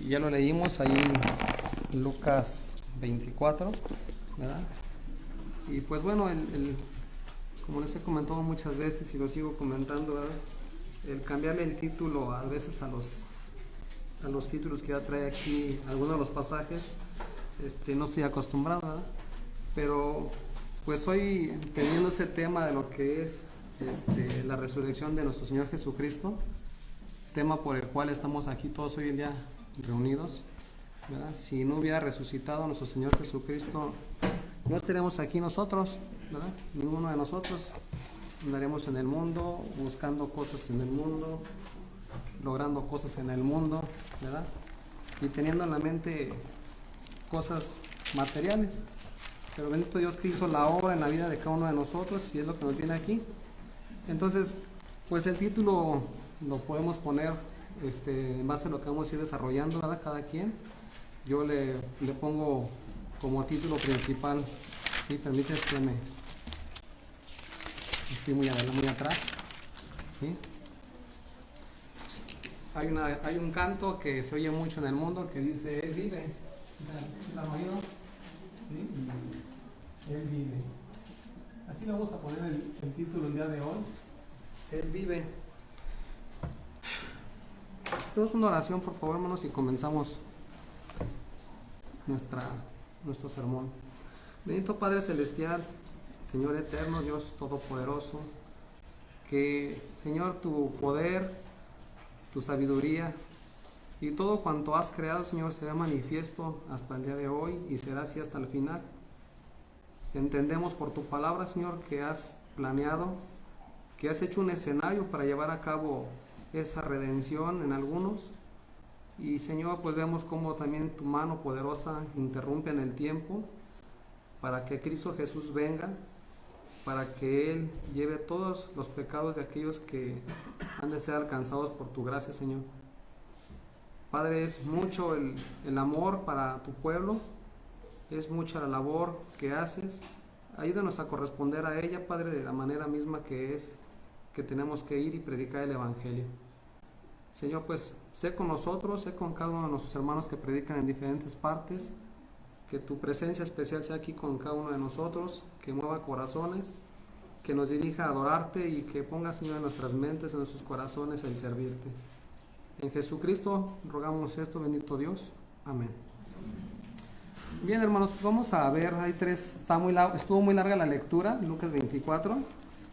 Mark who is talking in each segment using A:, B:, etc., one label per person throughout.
A: ya lo leímos ahí en Lucas 24, ¿verdad? Y pues bueno, como les he comentado muchas veces y lo sigo comentando, ¿verdad? El cambiarle el título a veces a los títulos que ya trae aquí algunos de los pasajes, no estoy acostumbrado, ¿verdad? Pero pues hoy teniendo ese tema de lo que es la resurrección de nuestro Señor Jesucristo, tema por el cual estamos aquí todos hoy en día reunidos, ¿verdad? Si no hubiera resucitado nuestro Señor Jesucristo, no estaríamos aquí nosotros, ¿verdad? Ninguno de nosotros andaremos en el mundo, buscando cosas en el mundo, logrando cosas en el mundo, ¿verdad? Y teniendo en la mente cosas materiales. Pero bendito Dios que hizo la obra en la vida de cada uno de nosotros y es lo que nos tiene aquí. Entonces, pues el título lo podemos poner en base a lo que vamos a ir desarrollando, ¿verdad? Cada quien. Yo le pongo como título principal, ¿sí? Permíteme que me estoy muy atrás, ¿sí? Hay un canto que se oye mucho en el mundo que dice: Él vive. ¿Sí lo han oído? ¿Sí? Él vive. Así le vamos a poner el título el día de hoy. Él vive. Hacemos una oración, por favor, hermanos, y comenzamos nuestro sermón. Bendito Padre Celestial, Señor eterno, Dios todopoderoso, que, Señor, tu poder, tu sabiduría y todo cuanto has creado, Señor, será manifiesto hasta el día de hoy y será así hasta el final. Entendemos por tu palabra, Señor, que has planeado, que has hecho un escenario para llevar a cabo esa redención en algunos. Y, Señor, pues vemos cómo también tu mano poderosa interrumpe en el tiempo para que Cristo Jesús venga, para que Él lleve todos los pecados de aquellos que han de ser alcanzados por tu gracia, Señor. Padre, es mucho el amor para tu pueblo, es mucha la labor que haces. Ayúdanos a corresponder a ella, Padre, de la manera misma que es que tenemos que ir y predicar el Evangelio. Señor, pues sé con nosotros, sé con cada uno de nuestros hermanos que predican en diferentes partes, que tu presencia especial sea aquí con cada uno de nosotros, que mueva corazones, que nos dirija a adorarte y que ponga, Señor, en nuestras mentes, en nuestros corazones el servirte. En Jesucristo rogamos esto, bendito Dios. Amén. Bien, hermanos, vamos a ver, hay tres, estuvo muy larga la lectura, Lucas 24,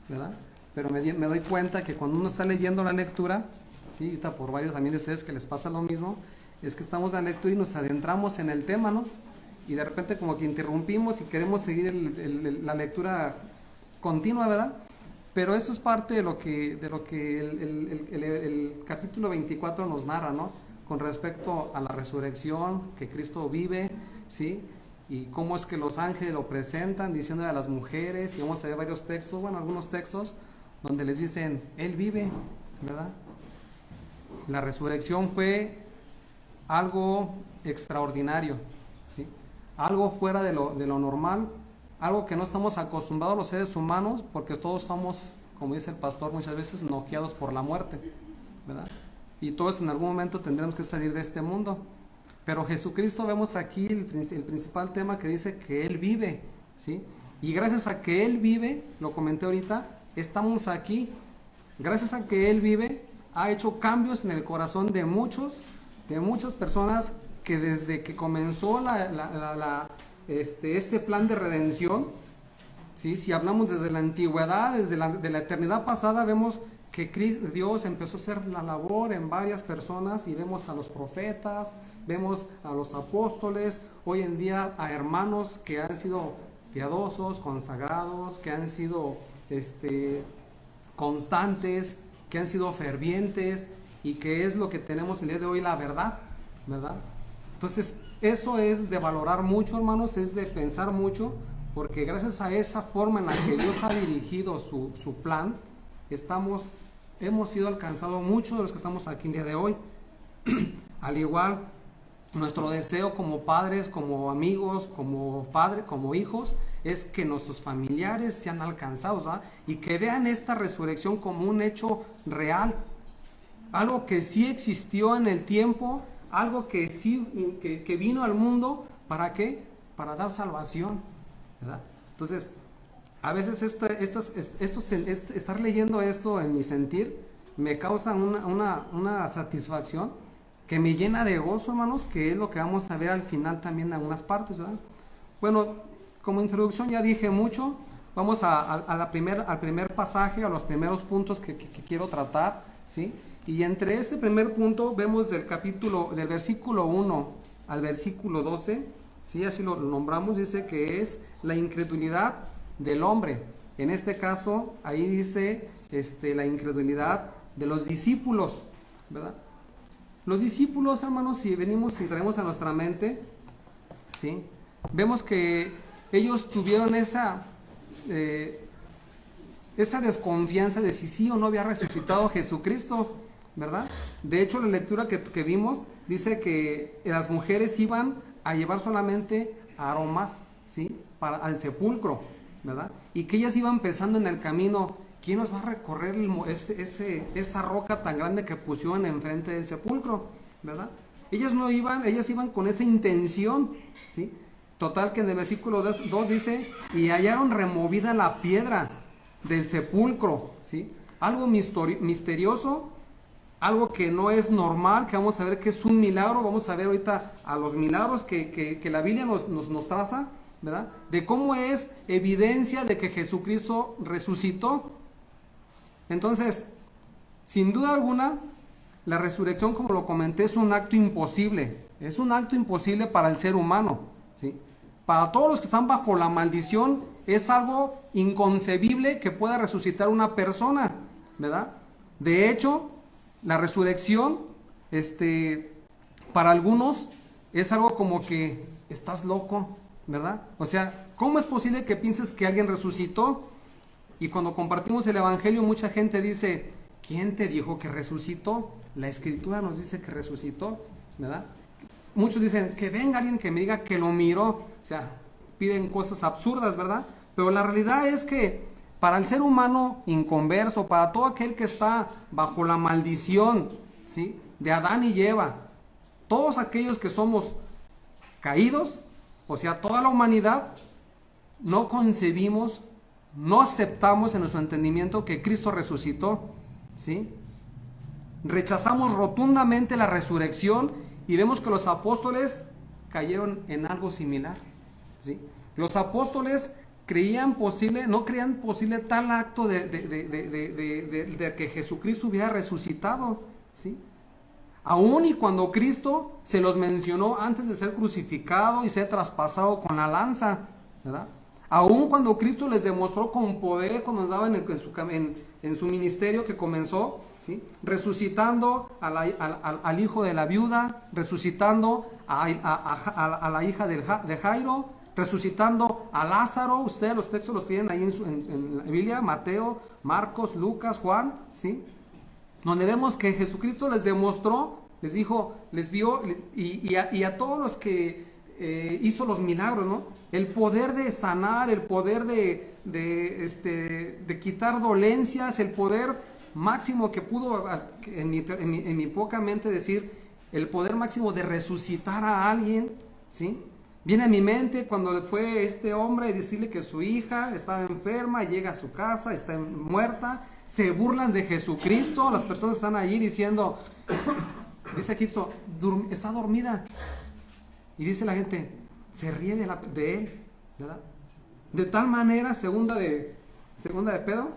A: ¿verdad? Pero me doy cuenta que cuando uno está leyendo la lectura, sí, ahorita por varios también de ustedes que les pasa lo mismo, es que estamos en la lectura y nos adentramos en el tema, ¿no? Y de repente como que interrumpimos y queremos seguir la lectura continua, ¿verdad? Pero eso es parte de lo que el capítulo 24 nos narra, ¿no? Con respecto a la resurrección, que Cristo vive, ¿sí? Y cómo es que los ángeles lo presentan diciéndole a las mujeres, y vamos a ver varios textos, bueno, algunos textos, donde les dicen, Él vive, ¿verdad? La resurrección fue algo extraordinario, ¿sí? Algo fuera de lo normal, algo que no estamos acostumbrados los seres humanos, porque todos estamos, como dice el pastor muchas veces, noqueados por la muerte, ¿verdad? Y todos en algún momento tendremos que salir de este mundo. Pero Jesucristo, vemos aquí el principal tema que dice que Él vive, ¿sí? Y gracias a que Él vive, lo comenté ahorita, estamos aquí. Gracias a que Él vive, ha hecho cambios en el corazón de muchas personas que desde que comenzó este plan de redención, ¿sí? Si hablamos desde la antigüedad, desde la eternidad pasada, vemos que Dios empezó a hacer la labor en varias personas y vemos a los profetas, vemos a los apóstoles, hoy en día a hermanos que han sido piadosos, consagrados, que han sido constantes, que han sido fervientes y que es lo que tenemos el día de hoy, la verdad, ¿verdad? Entonces eso es de valorar mucho, hermanos, es de pensar mucho, porque gracias a esa forma en la que Dios ha dirigido su plan, hemos sido alcanzados muchos de los que estamos aquí el día de hoy. Al igual, nuestro deseo como padres, como amigos, como hijos, es que nuestros familiares sean alcanzados, ¿verdad? Y que vean esta resurrección como un hecho real, algo que sí existió en el tiempo, algo que sí, que vino al mundo, ¿para qué? Para dar salvación, ¿verdad? Entonces, a veces estar leyendo esto en mi sentir me causa una satisfacción que me llena de gozo, hermanos, que es lo que vamos a ver al final también en algunas partes, ¿verdad? Bueno, como introducción ya dije mucho, vamos al primer pasaje, a los primeros puntos que quiero tratar, ¿sí? Y entre este primer punto vemos del versículo 1 al versículo 12, ¿sí? Así lo nombramos, dice que es la incredulidad del hombre. En este caso, ahí dice la incredulidad de los discípulos, ¿verdad? Los discípulos, hermanos, si traemos a nuestra mente, ¿sí? Vemos que ellos tuvieron esa desconfianza de si sí o no había resucitado Jesucristo, ¿verdad? De hecho, la lectura que vimos dice que las mujeres iban a llevar solamente aromas, ¿sí? Al sepulcro, ¿verdad? Y que ellas iban pensando en el camino, ¿quién nos va a recorrer esa roca tan grande que pusieron enfrente del sepulcro, ¿verdad? Ellas iban con esa intención, ¿sí? Total que en el versículo 2 dice, y hallaron removida la piedra del sepulcro, ¿sí? Algo misterioso, algo que no es normal, que vamos a ver que es un milagro. Vamos a ver ahorita a los milagros que la Biblia nos traza, ¿verdad? De cómo es evidencia de que Jesucristo resucitó. Entonces, sin duda alguna, la resurrección, como lo comenté, es un acto imposible. Es un acto imposible para el ser humano, ¿sí? Para todos los que están bajo la maldición, es algo inconcebible que pueda resucitar una persona, ¿verdad? De hecho, la resurrección, para algunos, es algo como que estás loco, ¿verdad? O sea, ¿cómo es posible que pienses que alguien resucitó? Y cuando compartimos el evangelio, mucha gente dice, ¿quién te dijo que resucitó? La escritura nos dice que resucitó, ¿verdad? Muchos dicen, que venga alguien que me diga que lo miró. O sea, piden cosas absurdas, ¿verdad? Pero la realidad es que para el ser humano inconverso, para todo aquel que está bajo la maldición, ¿sí?, de Adán y Eva, todos aquellos que somos caídos, o sea, toda la humanidad, no concebimos, no aceptamos en nuestro entendimiento que Cristo resucitó, ¿sí? Rechazamos rotundamente la resurrección y vemos que los apóstoles cayeron en algo similar, ¿sí? Los apóstoles no creían posible tal acto de que Jesucristo hubiera resucitado, ¿sí? Aún y cuando Cristo se los mencionó antes de ser crucificado y ser traspasado con la lanza, ¿verdad? Aún cuando Cristo les demostró con poder cuando andaba en su ministerio que comenzó, ¿sí?, resucitando al hijo de la viuda, resucitando a la hija de Jairo, resucitando a Lázaro. Ustedes los textos los tienen ahí en la Biblia, Mateo, Marcos, Lucas, Juan, ¿sí?, donde vemos que Jesucristo les demostró, les dijo, les vio, y a todos los que hizo los milagros, ¿no?, el poder de sanar, el poder de quitar dolencias, el poder máximo que pudo, en mi poca mente decir, el poder máximo de resucitar a alguien, ¿sí? Viene a mi mente cuando fue este hombre y decirle que su hija estaba enferma, llega a su casa, está muerta, se burlan de Jesucristo, las personas están allí diciendo, dice Cristo, está dormida, y dice la gente, se ríe de él, ¿verdad? De tal manera, segunda de Pedro,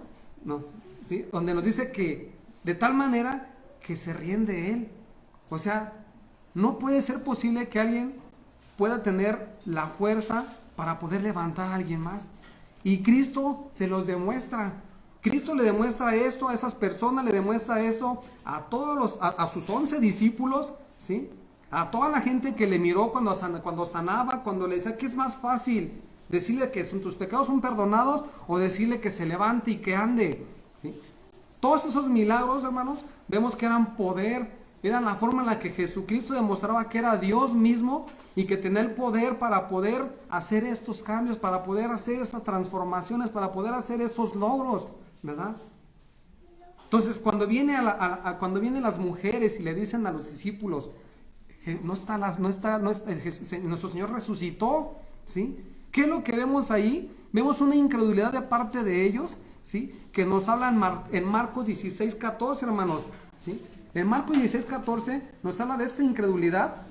A: no, ¿sí?, donde nos dice que de tal manera que se ríen de él. O sea, no puede ser posible que alguien pueda tener la fuerza para poder levantar a alguien más. Y Cristo se los demuestra. Cristo le demuestra esto a esas personas, le demuestra eso a todos a sus 11 discípulos, ¿sí? A toda la gente que le miró cuando sanaba, cuando le decía que es más fácil decirle que tus pecados son perdonados o decirle que se levante y que ande, ¿sí? Todos esos milagros, hermanos, vemos que eran poder, eran la forma en la que Jesucristo demostraba que era Dios mismo y que tenía el poder para poder hacer estos cambios, para poder hacer estas transformaciones, para poder hacer estos logros, ¿verdad? Entonces, cuando vienen las mujeres y le dicen a los discípulos, nuestro Señor resucitó, ¿sí? ¿Qué es lo que vemos ahí? Vemos una incredulidad de parte de ellos, ¿sí? Que nos hablan en Marcos 16:14, hermanos, ¿sí? En Marcos 16:14 nos habla de esta incredulidad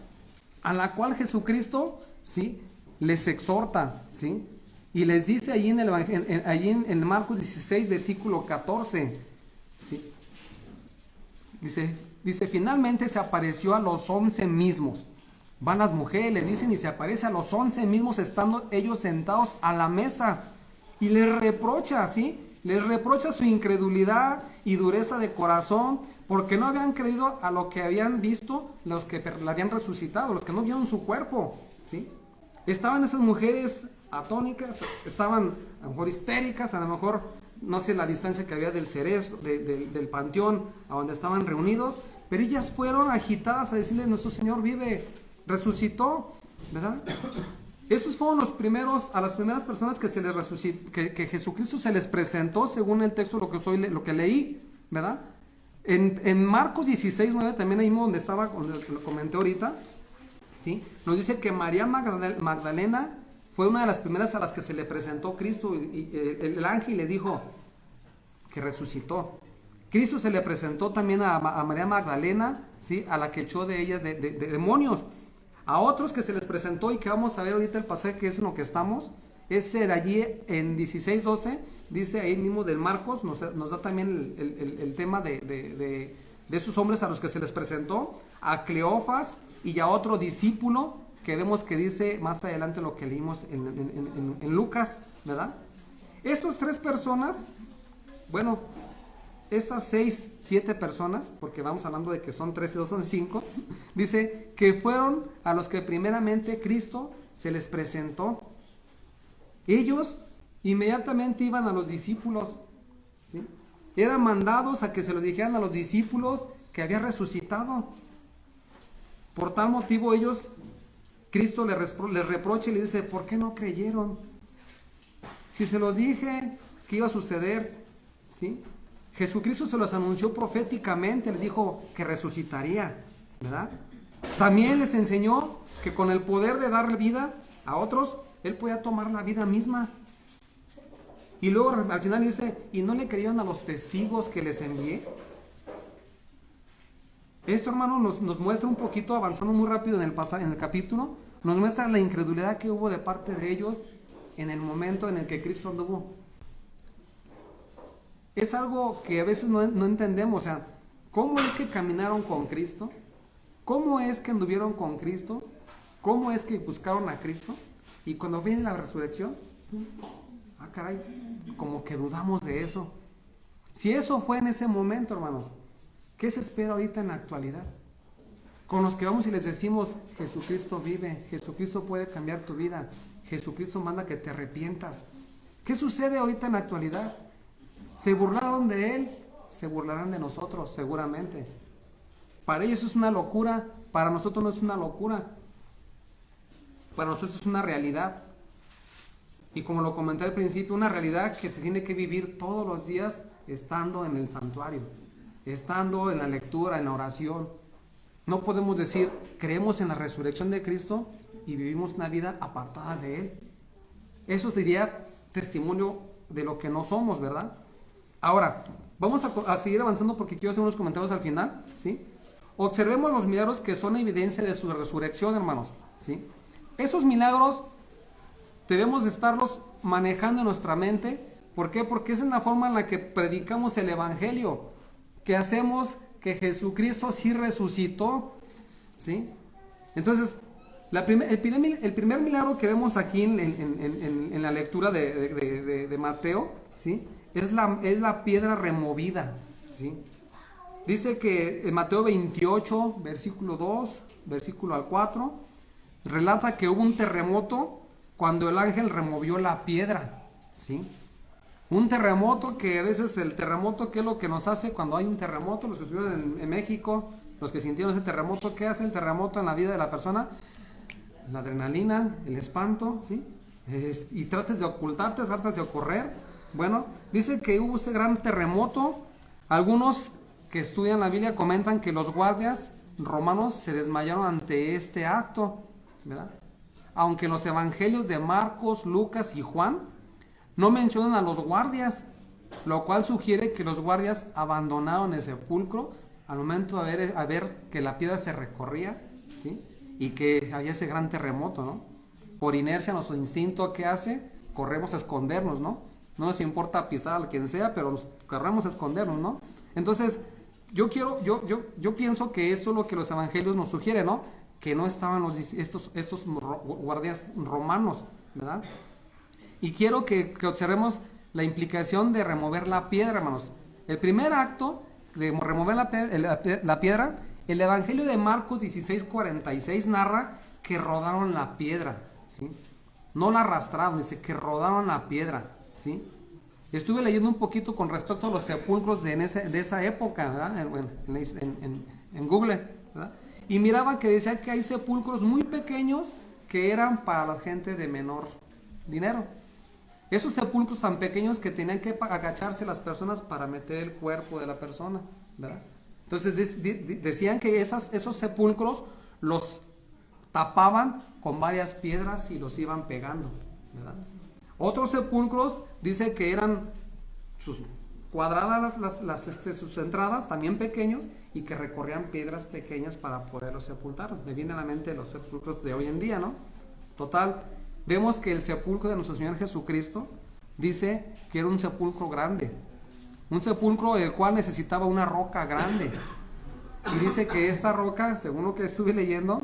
A: a la cual Jesucristo, ¿sí?, les exhorta, ¿sí? Y les dice ahí en Marcos 16, versículo 14, ¿sí? Dice, finalmente se apareció a los 11 mismos. Van las mujeres, les dicen, y se aparece a los 11 mismos estando ellos sentados a la mesa. Y les reprocha, ¿sí? Les reprocha su incredulidad y dureza de corazón, porque no habían creído a lo que habían visto los que la habían resucitado, los que no vieron su cuerpo, ¿sí? Estaban esas mujeres atónicas, estaban a lo mejor histéricas, a lo mejor no sé la distancia que había del cerezo, del panteón a donde estaban reunidos, pero ellas fueron agitadas a decirle, nuestro Señor vive, resucitó, ¿verdad? Esos fueron a las primeras personas que se les que Jesucristo se les presentó según el texto lo que leí, ¿verdad? En Marcos 16:9 también ahí donde lo comenté ahorita, ¿sí? Nos dice que María Magdalena fue una de las primeras a las que se le presentó Cristo y el ángel le dijo que resucitó. Cristo se le presentó también a María Magdalena, ¿sí?, a la que echó de ellas de demonios. A otros que se les presentó y que vamos a ver ahorita el pasaje que es en lo que estamos, es allí en 16:12, dice ahí mismo del Marcos, nos da también el tema de esos hombres a los que se les presentó, a Cleofas y a otro discípulo, que vemos que dice más adelante lo que leímos en Lucas, ¿verdad? Estas 3 personas, bueno, estas 6, 7 personas, porque vamos hablando de que son 3 y 2 son 5, dice que fueron a los que primeramente Cristo se les presentó. Ellos inmediatamente iban a los discípulos, ¿sí? Eran mandados a que se lo dijeran a los discípulos que había resucitado. Por tal motivo Cristo les reprocha y les dice, ¿por qué no creyeron? Si se los dije que iba a suceder, ¿sí? Jesucristo se los anunció proféticamente, les dijo que resucitaría, ¿verdad? También les enseñó que con el poder de darle vida a otros, Él podía tomar la vida misma. Y luego al final dice, ¿y no le creyeron a los testigos que les envié? Esto, hermano, nos muestra un poquito, avanzando muy rápido en el capítulo, nos muestra la incredulidad que hubo de parte de ellos en el momento en el que Cristo anduvo. Es algo que a veces no entendemos, o sea, ¿cómo es que caminaron con Cristo? ¿Cómo es que anduvieron con Cristo? ¿Cómo es que buscaron a Cristo? Y cuando viene la resurrección, caray, como que dudamos de eso. Si eso fue en ese momento, hermanos, ¿qué se espera ahorita en la actualidad? Con los que vamos y les decimos, Jesucristo vive, Jesucristo puede cambiar tu vida, Jesucristo manda que te arrepientas. ¿Qué sucede ahorita en la actualidad? Se burlaron de Él, se burlarán de nosotros, seguramente. Para ellos es una locura, para nosotros no es una locura. Para nosotros es una realidad. Y como lo comenté al principio, una realidad que se tiene que vivir todos los días estando en el santuario, estando en la lectura, en la oración. No podemos decir, creemos en la resurrección de Cristo y vivimos una vida apartada de Él. Eso sería testimonio de lo que no somos, ¿verdad? Ahora, vamos a seguir avanzando porque quiero hacer unos comentarios al final, ¿sí? Observemos los milagros que son evidencia de su resurrección, hermanos, ¿sí? Esos milagros debemos de estarlos manejando en nuestra mente. ¿Por qué? Porque esa es la forma en la que predicamos el Evangelio, que hacemos que Jesucristo sí resucitó, ¿sí? Entonces, el primer milagro que vemos aquí en la lectura de Mateo, ¿sí?, es la piedra removida, ¿sí? Dice que en Mateo 28, versículo 2, versículo al 4, relata que hubo un terremoto cuando el ángel removió la piedra, ¿sí? Un terremoto que a veces el terremoto, ¿qué es lo que nos hace cuando hay un terremoto? Los que estuvieron en México, los que sintieron ese terremoto, ¿qué hace el terremoto en la vida de la persona? La adrenalina, el espanto, ¿sí? Y trates de ocultarte, tratas de correr. Bueno, dice que hubo ese gran terremoto. Algunos que estudian la Biblia comentan que los guardias romanos se desmayaron ante este acto, ¿verdad? Aunque los evangelios de Marcos, Lucas y Juan no mencionan a los guardias, lo cual sugiere que los guardias abandonaron el sepulcro al momento de ver que la piedra se recorría, ¿sí? Y que había ese gran terremoto, ¿no? Por inercia, nuestro instinto, ¿qué hace? Corremos a escondernos, ¿no? No nos importa pisar a quien sea, pero nos corremos a escondernos, ¿no? Entonces, yo pienso que eso es lo que los evangelios nos sugieren, ¿no? Que no estaban estos guardias romanos, ¿verdad? Y quiero que observemos la implicación de remover la piedra, hermanos. El primer acto de remover la piedra, el Evangelio de Marcos 16:46 narra que rodaron la piedra, ¿sí? No la arrastraron, dice que rodaron la piedra, ¿sí? Estuve leyendo un poquito con respecto a los sepulcros de esa época, ¿verdad? En Google, ¿verdad? Y miraba que decía que hay sepulcros muy pequeños que eran para la gente de menor dinero. Esos sepulcros tan pequeños que tenían que agacharse las personas para meter el cuerpo de la persona, ¿verdad? Entonces decían que esos sepulcros los tapaban con varias piedras y los iban pegando, ¿verdad? Otros sepulcros dice que eran sus cuadradas sus entradas, también pequeños, y que recorrían piedras pequeñas para poderlos sepultar. Me viene a la mente los sepulcros de hoy en día, ¿no? Total, vemos que el sepulcro de nuestro Señor Jesucristo dice que era un sepulcro grande, un sepulcro el cual necesitaba una roca grande, y dice que esta roca, según lo que estuve leyendo,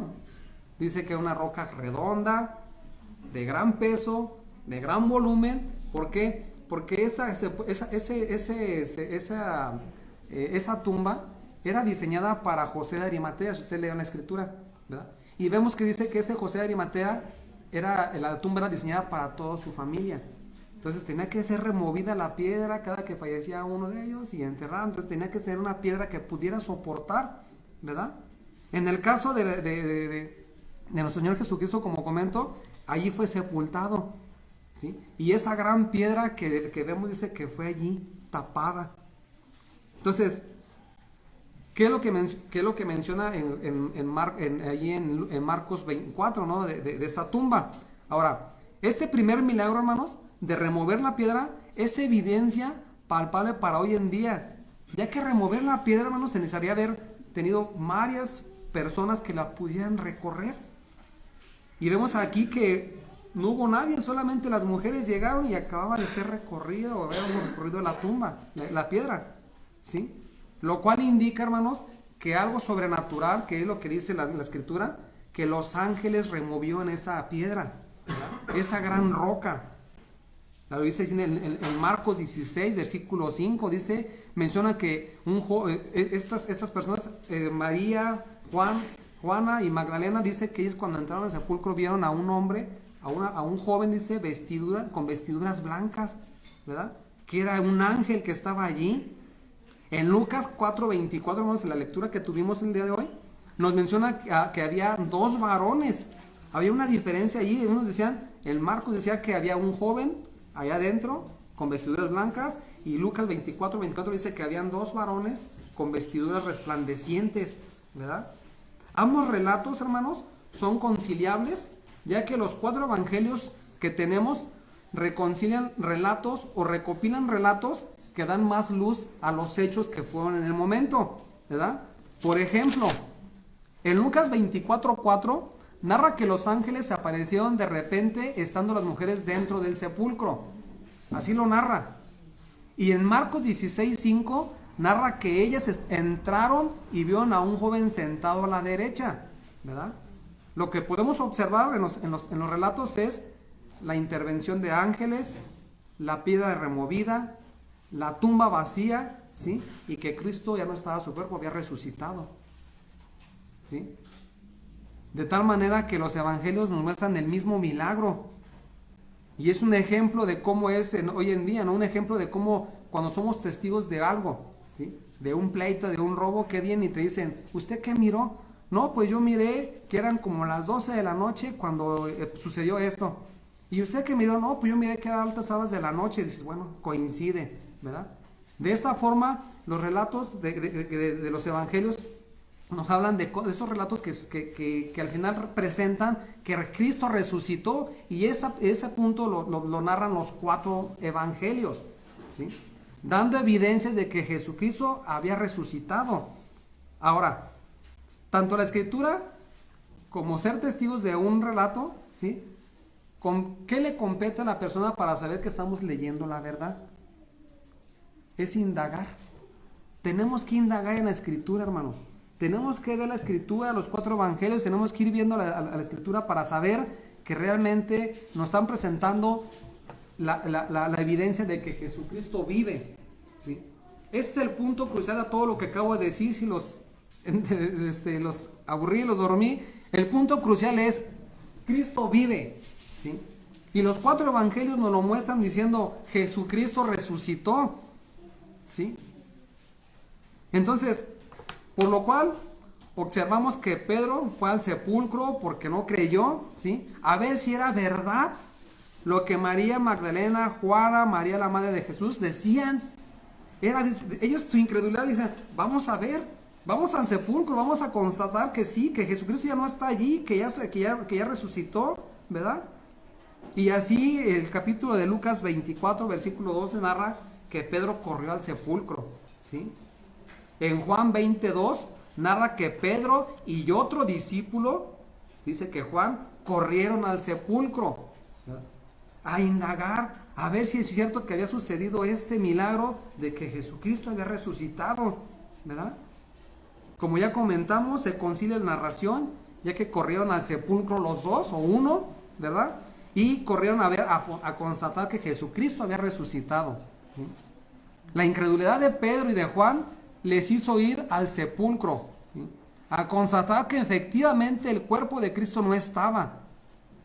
A: dice que era una roca redonda, de gran peso, de gran volumen. ¿Por qué? Porque esa tumba era diseñada para José de Arimatea, si usted lee en la escritura, ¿verdad? Y vemos que dice que ese José de Arimatea la tumba era diseñada para toda su familia. Entonces tenía que ser removida la piedra cada que fallecía uno de ellos y enterrada. Entonces tenía que ser una piedra que pudiera soportar, ¿verdad? En el caso de nuestro Señor Jesucristo, como comento, allí fue sepultado, ¿sí? Y esa gran piedra que vemos dice que fue allí tapada. Entonces, ¿qué es lo que menciona allí en Marcos 24, ¿no? de esta tumba? Ahora, este primer milagro, hermanos, de remover la piedra, es evidencia palpable para hoy en día, ya que remover la piedra, hermanos, se necesitaría haber tenido varias personas que la pudieran recorrer. Y vemos aquí que no hubo nadie, solamente las mujeres llegaron y acababa de ser recorrido, o habían recorrido la tumba, la piedra, ¿sí? Lo cual indica, hermanos, que algo sobrenatural, que es lo que dice la escritura, que los ángeles removió en esa piedra, ¿verdad? Esa gran roca. Lo dice en Marcos 16, versículo 5, menciona que estas personas, María, Juana y Magdalena, dice que ellos cuando entraron al sepulcro vieron a un hombre, a un joven, dice, con vestiduras blancas, ¿verdad? Que era un ángel que estaba allí. En Lucas 4:24, hermanos, en la lectura que tuvimos el día de hoy, nos menciona que había dos varones. Había una diferencia allí. Unos decían, el Marcos decía que había un joven allá adentro con vestiduras blancas, y Lucas 24:24 dice que habían dos varones con vestiduras resplandecientes, ¿verdad? Ambos relatos, hermanos, son conciliables, ya que los 4 evangelios que tenemos reconcilian relatos o recopilan relatos que dan más luz a los hechos que fueron en el momento, ¿verdad? Por ejemplo, en Lucas 24:4 narra que los ángeles se aparecieron de repente estando las mujeres dentro del sepulcro. Así lo narra. Y en Marcos 16:5 narra que ellas entraron y vieron a un joven sentado a la derecha, ¿verdad? Lo que podemos observar en los relatos es la intervención de ángeles, la piedra removida, la tumba vacía, ¿sí? Y que Cristo ya no estaba, su cuerpo había resucitado, ¿sí? De tal manera que los evangelios nos muestran el mismo milagro. Y es un ejemplo de cómo es hoy en día, ¿no? Un ejemplo de cómo cuando somos testigos de algo, ¿sí? De un pleito, de un robo, que vienen y te dicen, ¿usted qué miró? No, pues yo miré que eran como las 12 de la noche cuando sucedió esto. ¿Y usted qué miró? No, pues yo miré que eran altas horas de la noche. Y dices, bueno, coincide, ¿verdad? De esta forma, los relatos de los evangelios nos hablan de esos relatos que al final presentan que Cristo resucitó, y ese punto lo narran los 4 evangelios, ¿sí? Dando evidencias de que Jesucristo había resucitado. Ahora, tanto la Escritura como ser testigos de un relato, ¿sí? ¿Con qué le compete a la persona para saber que estamos leyendo la verdad? Es indagar. Tenemos que indagar en la Escritura, hermanos. Tenemos que ver la Escritura, los 4 evangelios, tenemos que ir viendo a la Escritura para saber que realmente nos están presentando la evidencia de que Jesucristo vive, ¿sí? Ese es el punto crucial a todo lo que acabo de decir. Si los aburrí, los dormí, el punto crucial es: Cristo vive, ¿sí? Y los 4 evangelios nos lo muestran diciendo: Jesucristo resucitó, ¿sí? Entonces, por lo cual observamos que Pedro fue al sepulcro porque no creyó, ¿sí? A ver si era verdad lo que María Magdalena, Juana, María la madre de Jesús decían. Ellos, su incredulidad, dicen: vamos a ver, vamos al sepulcro, vamos a constatar que sí, que Jesucristo ya no está allí, que ya resucitó, ¿verdad? Y así el capítulo de Lucas 24, versículo 12 narra que Pedro corrió al sepulcro, ¿sí? En Juan 22 narra que Pedro y otro discípulo, dice que Juan, corrieron al sepulcro, ¿verdad?, a indagar, a ver si es cierto que había sucedido este milagro de que Jesucristo había resucitado, ¿verdad? Como ya comentamos, se concilia la narración, ya que corrieron al sepulcro los 2 o 1, ¿verdad? Y corrieron a constatar que Jesucristo había resucitado, ¿sí? La incredulidad de Pedro y de Juan les hizo ir al sepulcro, ¿sí?, a constatar que efectivamente el cuerpo de Cristo no estaba,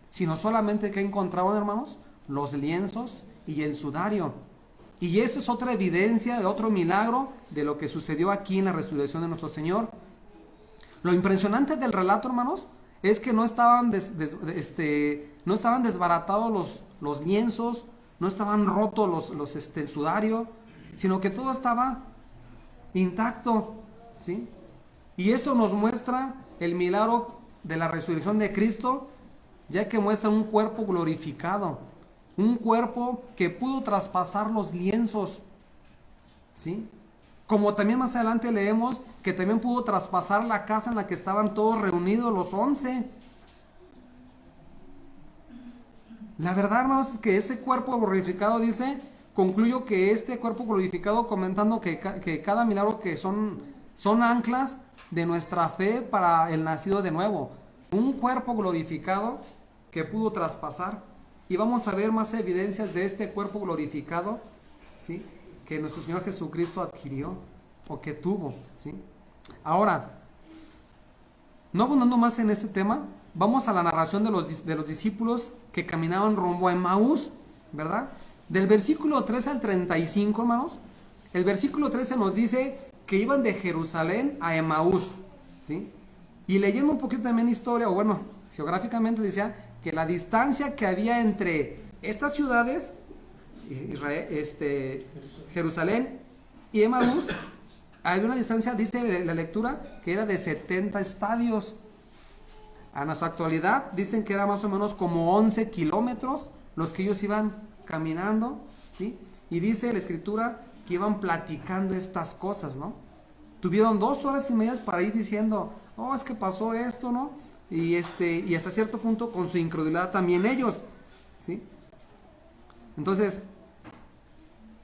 A: sino solamente que encontraban, hermanos, los lienzos y el sudario. Y esa es otra evidencia de otro milagro de lo que sucedió aquí en la resurrección de nuestro Señor. Lo impresionante del relato, hermanos, es que no estaban desbaratados los lienzos, no estaban rotos el sudario, sino que todo estaba intacto, ¿sí? Y esto nos muestra el milagro de la resurrección de Cristo, ya que muestra un cuerpo glorificado, un cuerpo que pudo traspasar los lienzos, ¿sí? Como también más adelante leemos que también pudo traspasar la casa en la que estaban todos reunidos, los 11. La verdad, hermanos, es que este cuerpo glorificado, dice, concluyo que este cuerpo glorificado, comentando que cada milagro que son anclas de nuestra fe para el nacido de nuevo. Un cuerpo glorificado que pudo traspasar. Y vamos a ver más evidencias de este cuerpo glorificado, ¿sí?, que nuestro Señor Jesucristo adquirió o que tuvo, ¿sí? Ahora, no abundando más en este tema, vamos a la narración de los discípulos que caminaban rumbo a Emaús, ¿verdad? Del versículo 13 al 35, hermanos, el versículo 13 nos dice que iban de Jerusalén a Emaús, ¿sí? Y leyendo un poquito también historia, o bueno, geográficamente decía que la distancia que había entre estas ciudades, Jerusalén y Emaús, había una distancia, dice la lectura, que era de 70 estadios. A nuestra actualidad dicen que era más o menos como 11 kilómetros los que ellos iban caminando, ¿sí? Y dice la escritura que iban platicando estas cosas, ¿no? Tuvieron 2 horas y media para ir diciendo: oh, es que pasó esto, ¿no? Y hasta cierto punto con su incredulidad también ellos, ¿sí? Entonces,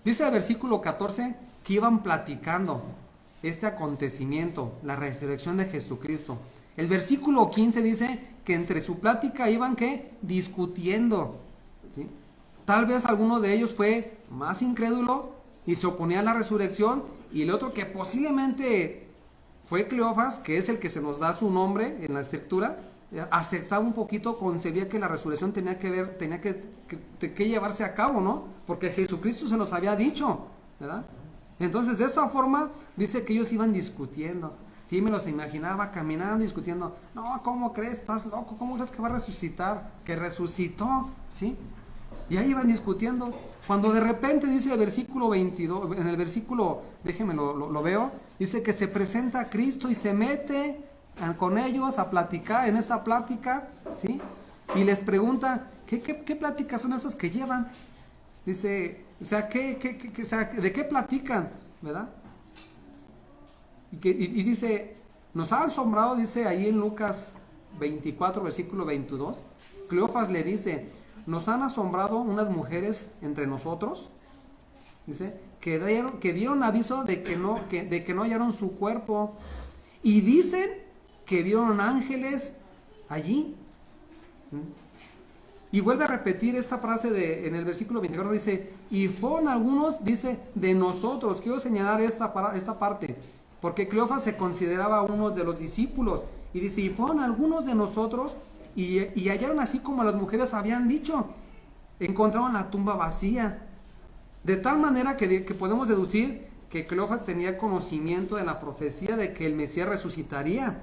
A: dice el versículo 14 que iban platicando este acontecimiento, la resurrección de Jesucristo. El versículo 15 dice que entre su plática iban, ¿qué?, discutiendo, ¿sí? Tal vez alguno de ellos fue más incrédulo y se oponía a la resurrección, y el otro, que posiblemente fue Cleofas, que es el que se nos da su nombre en la escritura, aceptaba un poquito, concebía que la resurrección tenía que llevarse a cabo, ¿no? Porque Jesucristo se los había dicho, ¿verdad? Entonces, de esa forma, dice que ellos iban discutiendo. Sí, me los imaginaba caminando, discutiendo. No, ¿cómo crees? ¿Estás loco? ¿Cómo crees que va a resucitar? Que resucitó, ¿sí? Y ahí iban discutiendo. Cuando de repente dice el versículo 22, en el versículo, déjenme lo veo, Dice que se presenta a Cristo y se mete con ellos a platicar, en esta plática, ¿sí? Y les pregunta, ¿qué pláticas son esas que llevan? Dice, o sea, o sea, ¿de qué platican? ¿Verdad? Y dice, nos ha asombrado, dice ahí en Lucas 24, versículo 22, Cleofas le dice, nos han asombrado unas mujeres entre nosotros, dice, que dieron aviso de que no hallaron su cuerpo, y dicen que vieron ángeles allí. Y vuelve a repetir esta frase en el versículo 24, dice, y fueron algunos, dice, de nosotros. Quiero señalar esta parte, porque Cleofas se consideraba uno de los discípulos, y dice, y fueron algunos de nosotros, y hallaron así como las mujeres habían dicho, encontraron la tumba vacía. De tal manera que podemos deducir que Cleofas tenía conocimiento de la profecía de que el Mesías resucitaría.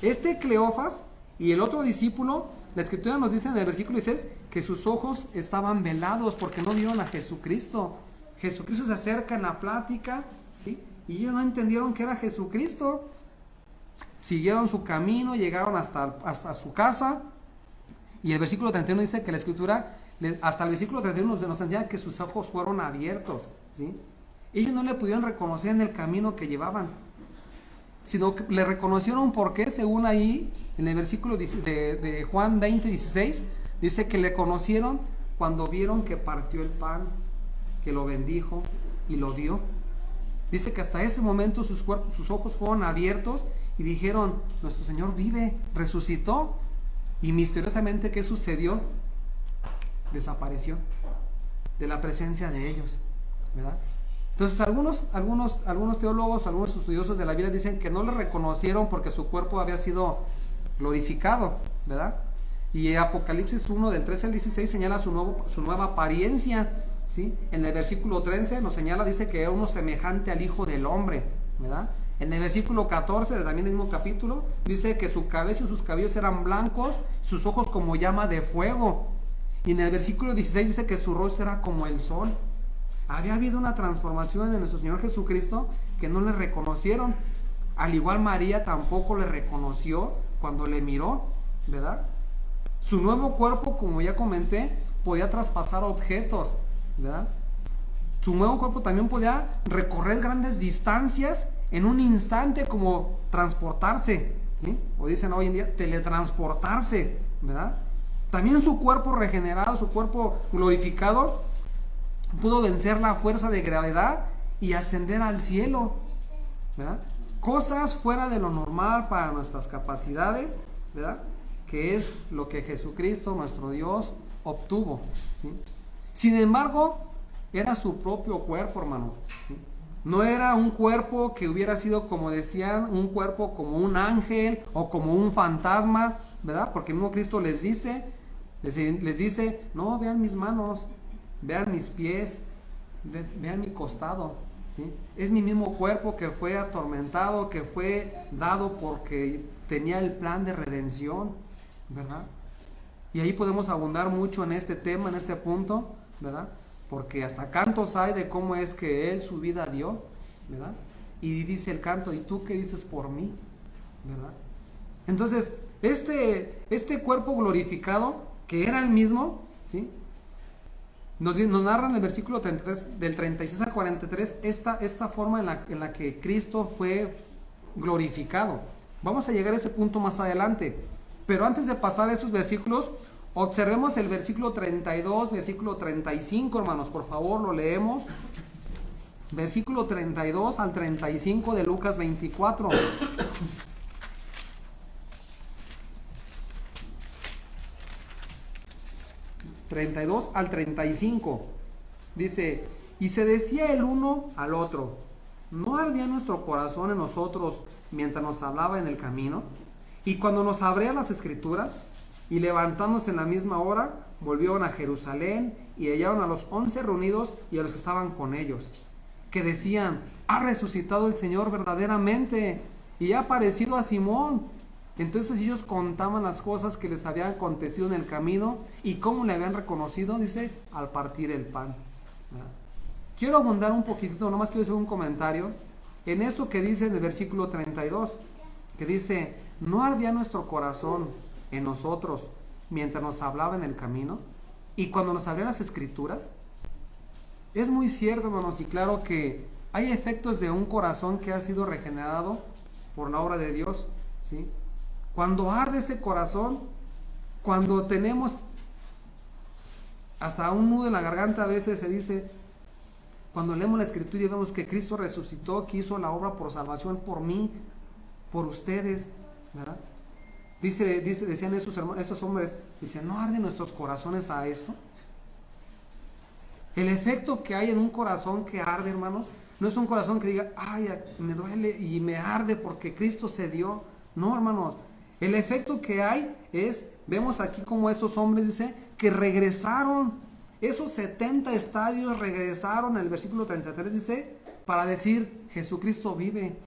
A: Este Cleofas y el otro discípulo, la escritura nos dice en el versículo 16 que sus ojos estaban velados porque no vieron a Jesucristo. Jesucristo se acerca en la plática, ¿sí? Y ellos no entendieron que era Jesucristo. Siguieron su camino, llegaron hasta su casa. Y el versículo 31 dice que la escritura, hasta el versículo 31 nos enseña que sus ojos fueron abiertos, ¿sí? Ellos no le pudieron reconocer en el camino que llevaban, sino que le reconocieron porque, según ahí, en el versículo de Juan 20, 16, dice que le conocieron cuando vieron que partió el pan, que lo bendijo y lo dio. Dice que hasta ese momento sus ojos fueron abiertos y dijeron, nuestro Señor vive, resucitó. Y misteriosamente, ¿qué sucedió? Desapareció de la presencia de ellos, ¿verdad? Entonces algunos teólogos, algunos estudiosos de la Biblia dicen que no le reconocieron porque su cuerpo había sido glorificado, ¿verdad? Y Apocalipsis 1 del 13 al 16 señala su nueva apariencia, ¿sí? En el versículo 13 nos señala, dice que era uno semejante al Hijo del Hombre, ¿verdad? En el versículo 14 de también el mismo capítulo dice que su cabeza y sus cabellos eran blancos, sus ojos como llama de fuego. Y en el versículo 16 dice que su rostro era como el sol. Había habido una transformación en nuestro Señor Jesucristo que no le reconocieron. Al igual María tampoco le reconoció cuando le miró, ¿verdad? Su nuevo cuerpo, como ya comenté, podía traspasar objetos, ¿verdad? Su nuevo cuerpo también podía recorrer grandes distancias en un instante, como transportarse, ¿sí? O dicen hoy en día, teletransportarse, ¿verdad? También su cuerpo regenerado, su cuerpo glorificado, pudo vencer la fuerza de gravedad y ascender al cielo, ¿verdad? Cosas fuera de lo normal para nuestras capacidades, ¿verdad? Que es lo que Jesucristo, nuestro Dios, obtuvo, ¿sí? Sin embargo, era su propio cuerpo, hermanos, ¿sí? No era un cuerpo que hubiera sido, como decían, un cuerpo como un ángel o como un fantasma, ¿verdad? Porque el mismo Cristo les dice, no, vean mis manos, vean mis pies, vean mi costado, ¿sí? Es mi mismo cuerpo que fue atormentado, que fue dado porque tenía el plan de redención, ¿verdad? Y ahí podemos abundar mucho en este tema, en este punto, ¿verdad? Porque hasta cantos hay de cómo es que Él su vida dio, ¿verdad? Y dice el canto, ¿y tú qué dices por mí? ¿Verdad? Entonces, este cuerpo glorificado, que era el mismo, ¿sí? Nos narra en el versículo 33, del 36 al 43, esta forma en la que Cristo fue glorificado. Vamos a llegar a ese punto más adelante. Pero antes de pasar a esos versículos, observemos el versículo 32, versículo 35, hermanos, por favor, lo leemos. Versículo 32 al 35 de Lucas 24. 32 al 35. Dice, y se decía el uno al otro, ¿no ardía nuestro corazón en nosotros mientras nos hablaba en el camino? Y cuando nos abría las escrituras, y levantándose en la misma hora, volvieron a Jerusalén y hallaron a los 11 reunidos y a los que estaban con ellos, que decían, ha resucitado el Señor verdaderamente y ha aparecido a Simón. Entonces ellos contaban las cosas que les habían acontecido en el camino y cómo le habían reconocido, dice, al partir el pan. Quiero abundar un poquitito, nomás quiero hacer un comentario. en esto que dice en el versículo 32, que dice, ¿no ardía nuestro corazón en nosotros mientras nos hablaba en el camino y cuando nos abría las escrituras? Es muy cierto, hermanos, y claro que hay efectos de un corazón que ha sido regenerado por la obra de Dios, ¿sí? Cuando arde ese corazón, cuando tenemos hasta un nudo en la garganta, a veces se dice, cuando leemos la escritura y vemos que Cristo resucitó, que hizo la obra por salvación por mí, por ustedes, ¿verdad? Decían esos hombres, dicen, ¿no arden nuestros corazones a esto? El efecto que hay en un corazón que arde, hermanos, no es un corazón que diga, ay, me duele y me arde porque Cristo se dio. No, hermanos, el efecto que hay es, vemos aquí como estos hombres, dice, que regresaron, esos 70 estadios regresaron, en el versículo 33 dice, para decir, Jesucristo vive.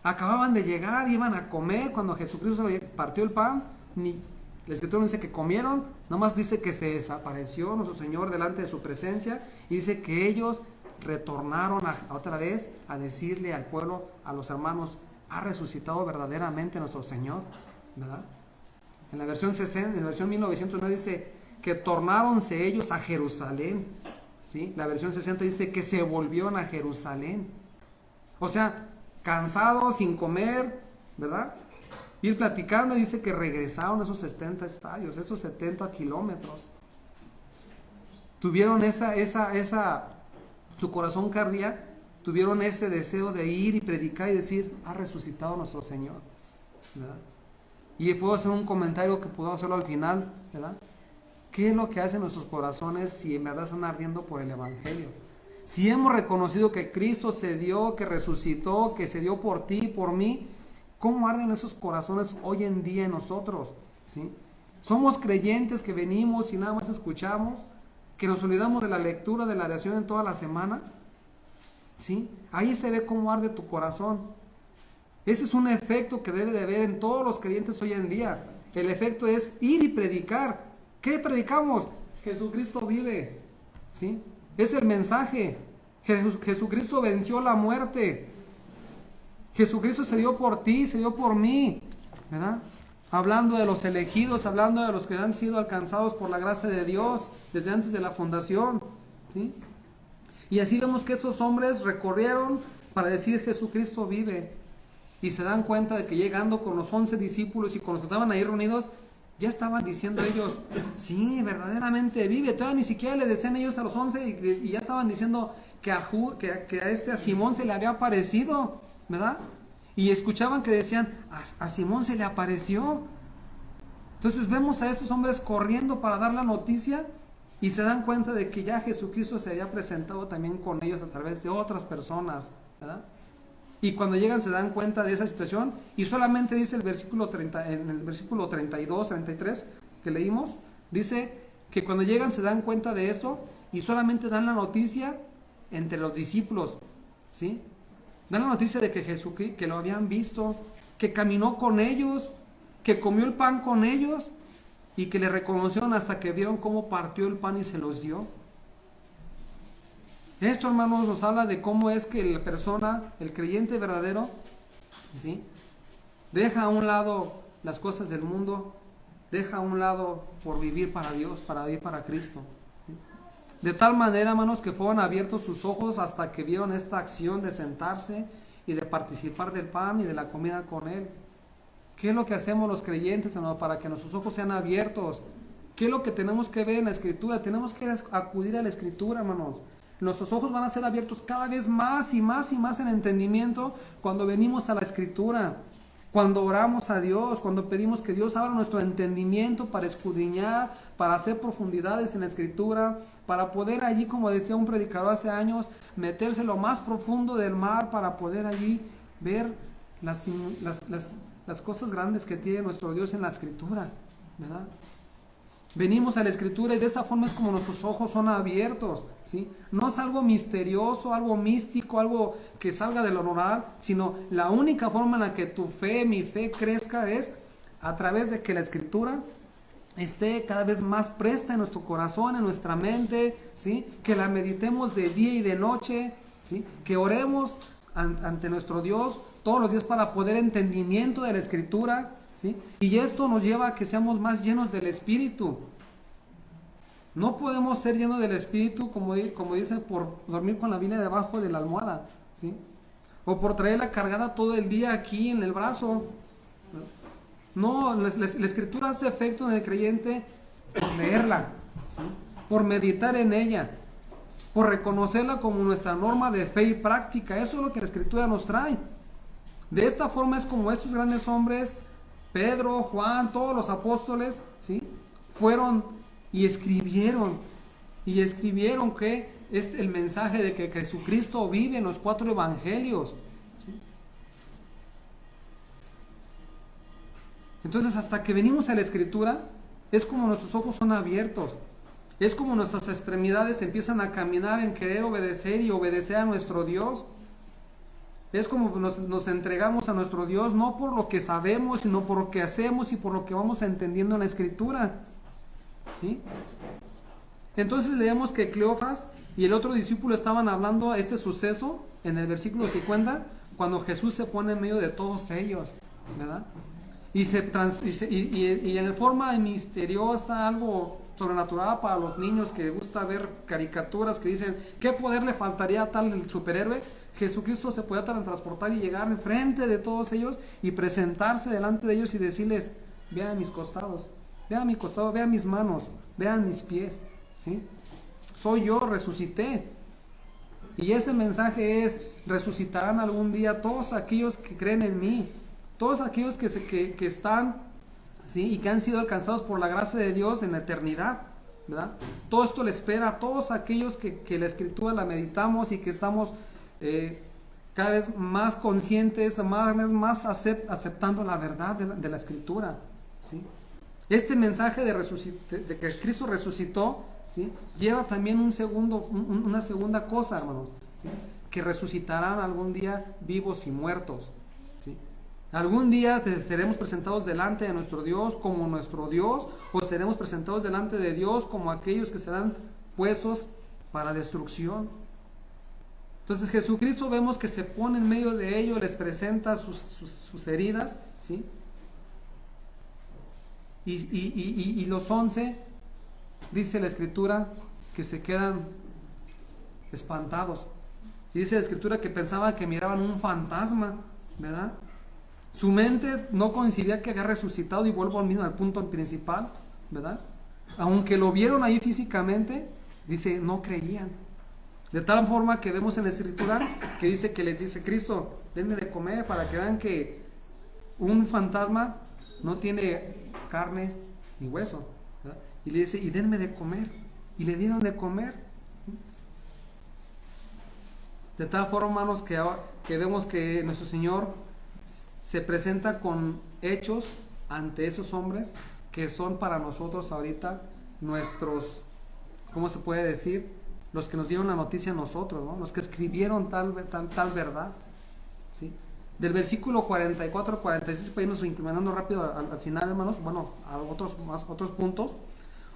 A: Acababan de llegar, iban a comer, cuando Jesucristo partió el pan, la escritura no dice que comieron, nomás dice que se desapareció nuestro Señor delante de su presencia, y dice que ellos retornaron otra vez a decirle al pueblo, a los hermanos, ha resucitado verdaderamente nuestro Señor, ¿verdad? En la versión 60, en la versión 1909 dice que tornáronse ellos a Jerusalén, ¿sí? La versión 60 dice que se volvieron a Jerusalén, o sea, cansados, sin comer, ¿verdad? Ir platicando, dice que regresaron esos 70 estadios, esos 70 kilómetros. Tuvieron su corazón que ardía, tuvieron ese deseo de ir y predicar y decir, ha resucitado nuestro Señor, ¿verdad? Y puedo hacer un comentario que puedo hacerlo al final, ¿verdad? ¿Qué es lo que hacen nuestros corazones si en verdad están ardiendo por el Evangelio? Si hemos reconocido que Cristo se dio, que resucitó, que se dio por ti y por mí, ¿cómo arden esos corazones hoy en día en nosotros? ¿Sí? Somos creyentes que venimos y nada más escuchamos, que nos olvidamos de la lectura, de la oración en toda la semana. ¿Sí? Ahí se ve cómo arde tu corazón. Ese es un efecto que debe de haber en todos los creyentes hoy en día. El efecto es ir y predicar. ¿Qué predicamos? Jesucristo vive. ¿Sí? Es el mensaje. Jesucristo venció la muerte. Jesucristo se dio por ti, se dio por mí, ¿verdad? Hablando de los elegidos, hablando de los que han sido alcanzados por la gracia de Dios desde antes de la fundación, ¿sí? Y así vemos que estos hombres recorrieron para decir Jesucristo vive, y se dan cuenta de que llegando con los 11 discípulos y con los que estaban ahí reunidos, ya estaban diciendo ellos, sí, verdaderamente vive. Todavía ni siquiera le decían ellos a los 11 y ya estaban diciendo que a Simón se le había aparecido, ¿verdad? Y escuchaban que decían, a Simón se le apareció. Entonces vemos a esos hombres corriendo para dar la noticia y se dan cuenta de que ya Jesucristo se había presentado también con ellos a través de otras personas, ¿verdad? Y cuando llegan se dan cuenta de esa situación y solamente dice el versículo 30, en el versículo 32, 33 que leímos, dice que cuando llegan se dan cuenta de esto y solamente dan la noticia entre los discípulos, ¿sí? Dan la noticia de que Jesucristo, que lo habían visto, que caminó con ellos, que comió el pan con ellos y que le reconocieron hasta que vieron cómo partió el pan y se los dio. Esto, hermanos, nos habla de cómo es que la persona, el creyente verdadero, ¿sí?, deja a un lado las cosas del mundo, deja a un lado por vivir para Dios, para vivir para Cristo, ¿sí? De tal manera, hermanos, que fueron abiertos sus ojos hasta que vieron esta acción de sentarse y de participar del pan y de la comida con Él. ¿Qué es lo que hacemos los creyentes, hermanos, para que nuestros ojos sean abiertos? ¿Qué es lo que tenemos que ver en la Escritura? Tenemos que acudir a la Escritura, hermanos. Nuestros ojos van a ser abiertos cada vez más y más y más en entendimiento cuando venimos a la Escritura, cuando oramos a Dios, cuando pedimos que Dios abra nuestro entendimiento para escudriñar, para hacer profundidades en la Escritura, para poder allí, como decía un predicador hace años, meterse lo más profundo del mar para poder allí ver las cosas grandes que tiene nuestro Dios en la Escritura, ¿verdad? Venimos a la Escritura y de esa forma es como nuestros ojos son abiertos, ¿sí? No es algo misterioso, algo místico, algo que salga de lo normal, sino la única forma en la que tu fe, mi fe crezca es a través de que la Escritura esté cada vez más presta en nuestro corazón, en nuestra mente, ¿sí? Que la meditemos de día y de noche, ¿sí? Que oremos ante nuestro Dios todos los días para poder entendimiento de la Escritura, ¿sí? Y esto nos lleva a que seamos más llenos del Espíritu. No podemos ser llenos del Espíritu, como dicen, por dormir con la Biblia debajo de la almohada, ¿sí? O por traerla cargada todo el día aquí en el brazo. No, la Escritura hace efecto en el creyente por leerla, ¿sí? Por meditar en ella, por reconocerla como nuestra norma de fe y práctica. Eso es lo que la Escritura nos trae. De esta forma es como estos grandes hombres, Pedro, Juan, todos los apóstoles, ¿sí? Fueron y escribieron que es el mensaje de que Jesucristo vive en los 4 evangelios, ¿sí? Entonces, hasta que venimos a la Escritura, es como nuestros ojos son abiertos, es como nuestras extremidades empiezan a caminar en querer obedecer y obedecer a nuestro Dios. Es como nos entregamos a nuestro Dios, no por lo que sabemos, sino por lo que hacemos y por lo que vamos entendiendo en la Escritura, ¿sí? Entonces leemos que Cleofas y el otro discípulo estaban hablando de este suceso en el versículo 50, cuando Jesús se pone en medio de todos ellos, ¿verdad? Y en forma misteriosa, algo sobrenatural para los niños que gusta ver caricaturas que dicen, ¿qué poder le faltaría a tal superhéroe? Jesucristo se podía transportar y llegar enfrente de todos ellos y presentarse delante de ellos y decirles, vean mis costados, vean mi costado, vean mis manos, vean mis pies, ¿sí? Soy yo, resucité. Y este mensaje es, resucitarán algún día todos aquellos que creen en mí, todos aquellos que están, ¿sí? Y que han sido alcanzados por la gracia de Dios en la eternidad, ¿verdad? Todo esto le espera a todos aquellos que la Escritura la meditamos y que estamos cada vez más conscientes, más aceptando la verdad de la Escritura, ¿sí? Este mensaje de que Cristo resucitó, ¿sí? Lleva también una segunda cosa, hermanos, ¿sí? Que resucitarán algún día vivos y muertos, ¿sí? Algún día seremos presentados delante de nuestro Dios como nuestro Dios, o seremos presentados delante de Dios como aquellos que serán puestos para destrucción. Entonces Jesucristo vemos que se pone en medio de ellos, les presenta sus heridas, ¿sí? Y los 11, dice la Escritura, que se quedan espantados. Y dice la Escritura que pensaban que miraban un fantasma, ¿verdad? Su mente no concibía que había resucitado, y vuelvo al punto principal, ¿verdad? Aunque lo vieron ahí físicamente, dice, no creían. De tal forma que vemos en la Escritura que dice que les dice Cristo, denme de comer, para que vean que un fantasma no tiene carne ni hueso, ¿verdad? Y le dice, y denme de comer, y le dieron de comer. De tal forma, hermanos, que vemos que nuestro Señor se presenta con hechos ante esos hombres que son para nosotros ahorita nuestros, ¿cómo se puede decir? Los que nos dieron la noticia a nosotros, ¿no? Los que escribieron tal verdad, ¿sí? Del versículo 44 al 46, para irnos inclinando rápido al final, hermanos, bueno, a otros puntos,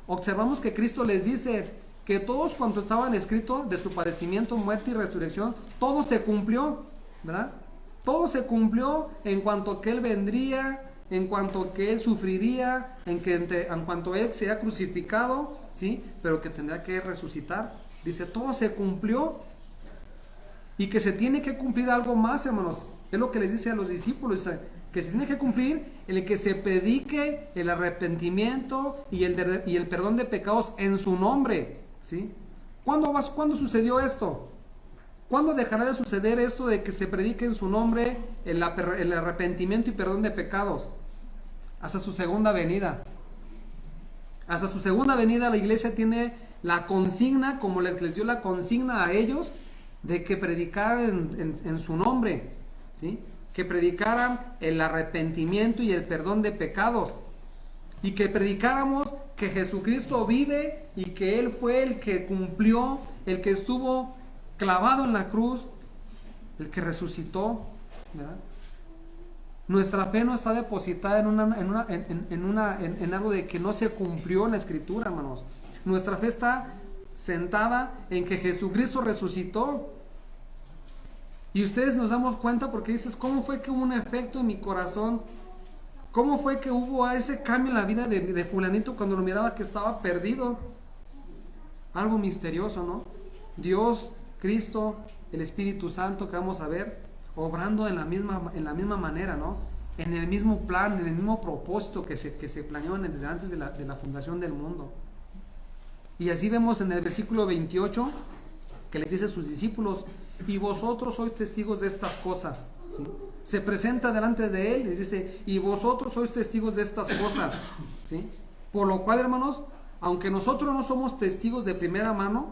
A: observamos que Cristo les dice que todos cuanto estaban escritos de su padecimiento, muerte y resurrección, todo se cumplió, ¿verdad? Todo se cumplió en cuanto que Él vendría, en cuanto que Él sufriría, en cuanto Él sería crucificado, ¿sí? Pero que tendrá que resucitar. Dice, todo se cumplió, y que se tiene que cumplir algo más, hermanos. Es lo que les dice a los discípulos, que se tiene que cumplir el que se predique el arrepentimiento y el perdón de pecados en su nombre, ¿sí? ¿Cuándo sucedió esto? ¿Cuándo dejará de suceder esto de que se predique en su nombre el arrepentimiento y perdón de pecados? Hasta su segunda venida. Hasta su segunda venida la iglesia tiene la consigna, como les dio la consigna a ellos, de que predicaran en su nombre, ¿sí? Que predicaran el arrepentimiento y el perdón de pecados, y que predicáramos que Jesucristo vive y que Él fue el que cumplió, el que estuvo clavado en la cruz, el que resucitó, ¿verdad? Nuestra fe no está depositada en algo de que no se cumplió en la Escritura, hermanos. Nuestra fe está sentada en que Jesucristo resucitó Y ustedes nos damos cuenta porque dices, ¿cómo fue que hubo un efecto en mi corazón? ¿Cómo fue que hubo ese cambio en la vida de fulanito cuando lo miraba que estaba perdido? Algo misterioso, ¿no? Dios, Cristo, el Espíritu Santo que vamos a ver, obrando en la misma manera, ¿no? En el mismo plan, en el mismo propósito que se planeó desde antes de la fundación del mundo. Y así vemos en el versículo 28 que les dice a sus discípulos, y vosotros sois testigos de estas cosas, ¿sí? Se presenta delante de él y dice, y vosotros sois testigos de estas cosas, ¿sí? Por lo cual, hermanos, aunque nosotros no somos testigos de primera mano,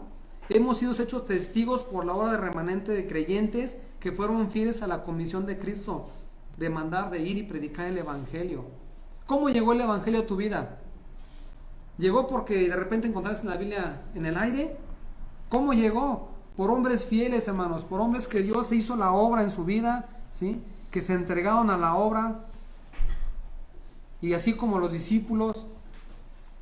A: hemos sido hechos testigos por la obra de remanente de creyentes que fueron fieles a la comisión de Cristo, de mandar, de ir y predicar el Evangelio. ¿Cómo llegó el Evangelio a tu vida? ¿Llegó porque de repente encontraste la Biblia en el aire? ¿Cómo llegó? Por hombres fieles, hermanos, por hombres que Dios hizo la obra en su vida, ¿sí? Que se entregaron a la obra, y así como los discípulos,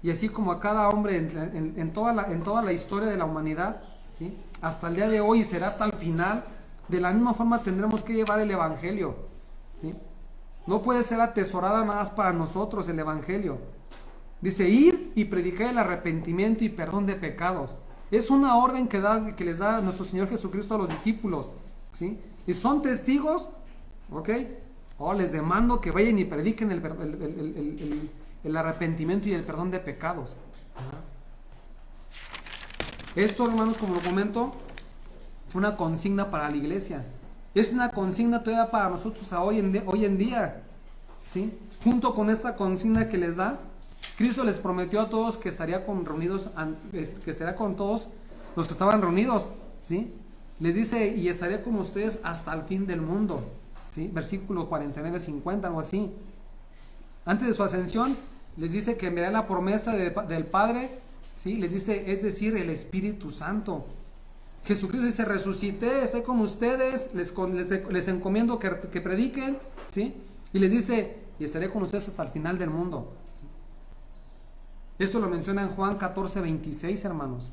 A: y así como a cada hombre en toda la historia de la humanidad, ¿sí? Hasta el día de hoy y será hasta el final, de la misma forma tendremos que llevar el Evangelio, ¿sí? No puede ser atesorada nada más para nosotros el Evangelio. Dice, ir y predicar el arrepentimiento y perdón de pecados. Es una orden que les da nuestro Señor Jesucristo a los discípulos, ¿sí? Y son testigos, ¿ok? Les demando que vayan y prediquen el arrepentimiento y el perdón de pecados. Esto, hermanos, como lo comento, fue una consigna para la iglesia. Es una consigna todavía para nosotros hoy en día, ¿sí? Junto con esta consigna que les da, Cristo les prometió a todos que estaría con todos los que estaban reunidos, ¿sí? Les dice, y estaré con ustedes hasta el fin del mundo, ¿sí? Versículo 49-50, algo así. Antes de su ascensión, les dice que enviará la promesa del Padre, ¿sí? Les dice, es decir, el Espíritu Santo. Jesucristo dice, resucité, estoy con ustedes, les encomiendo que prediquen, ¿sí? Y les dice, y estaré con ustedes hasta el final del mundo. Esto lo menciona en Juan 14:26, hermanos.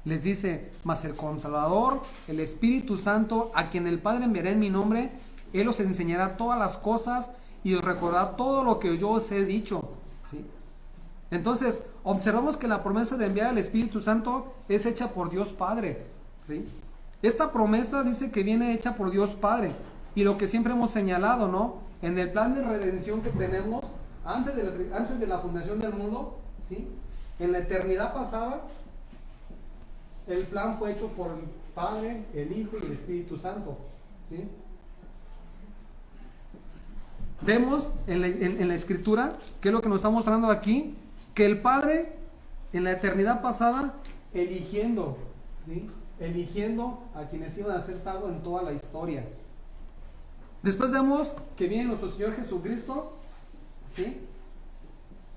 A: Les dice, mas el Consolador, el Espíritu Santo, a quien el Padre enviará en mi nombre, Él os enseñará todas las cosas y os recordará todo lo que yo os he dicho, ¿sí? Entonces, observamos que la promesa de enviar al Espíritu Santo es hecha por Dios Padre, ¿sí? Esta promesa dice que viene hecha por Dios Padre, y lo que siempre hemos señalado, ¿no? En el plan de redención que tenemos antes de la fundación del mundo, ¿sí? En la eternidad pasada, el plan fue hecho por el Padre, el Hijo y el Espíritu Santo, ¿sí? Vemos en la Escritura, que es lo que nos está mostrando aquí, que el Padre en la eternidad pasada eligiendo, ¿sí? Eligiendo a quienes iban a ser salvos en toda la historia. Después vemos que viene nuestro Señor Jesucristo, ¿sí?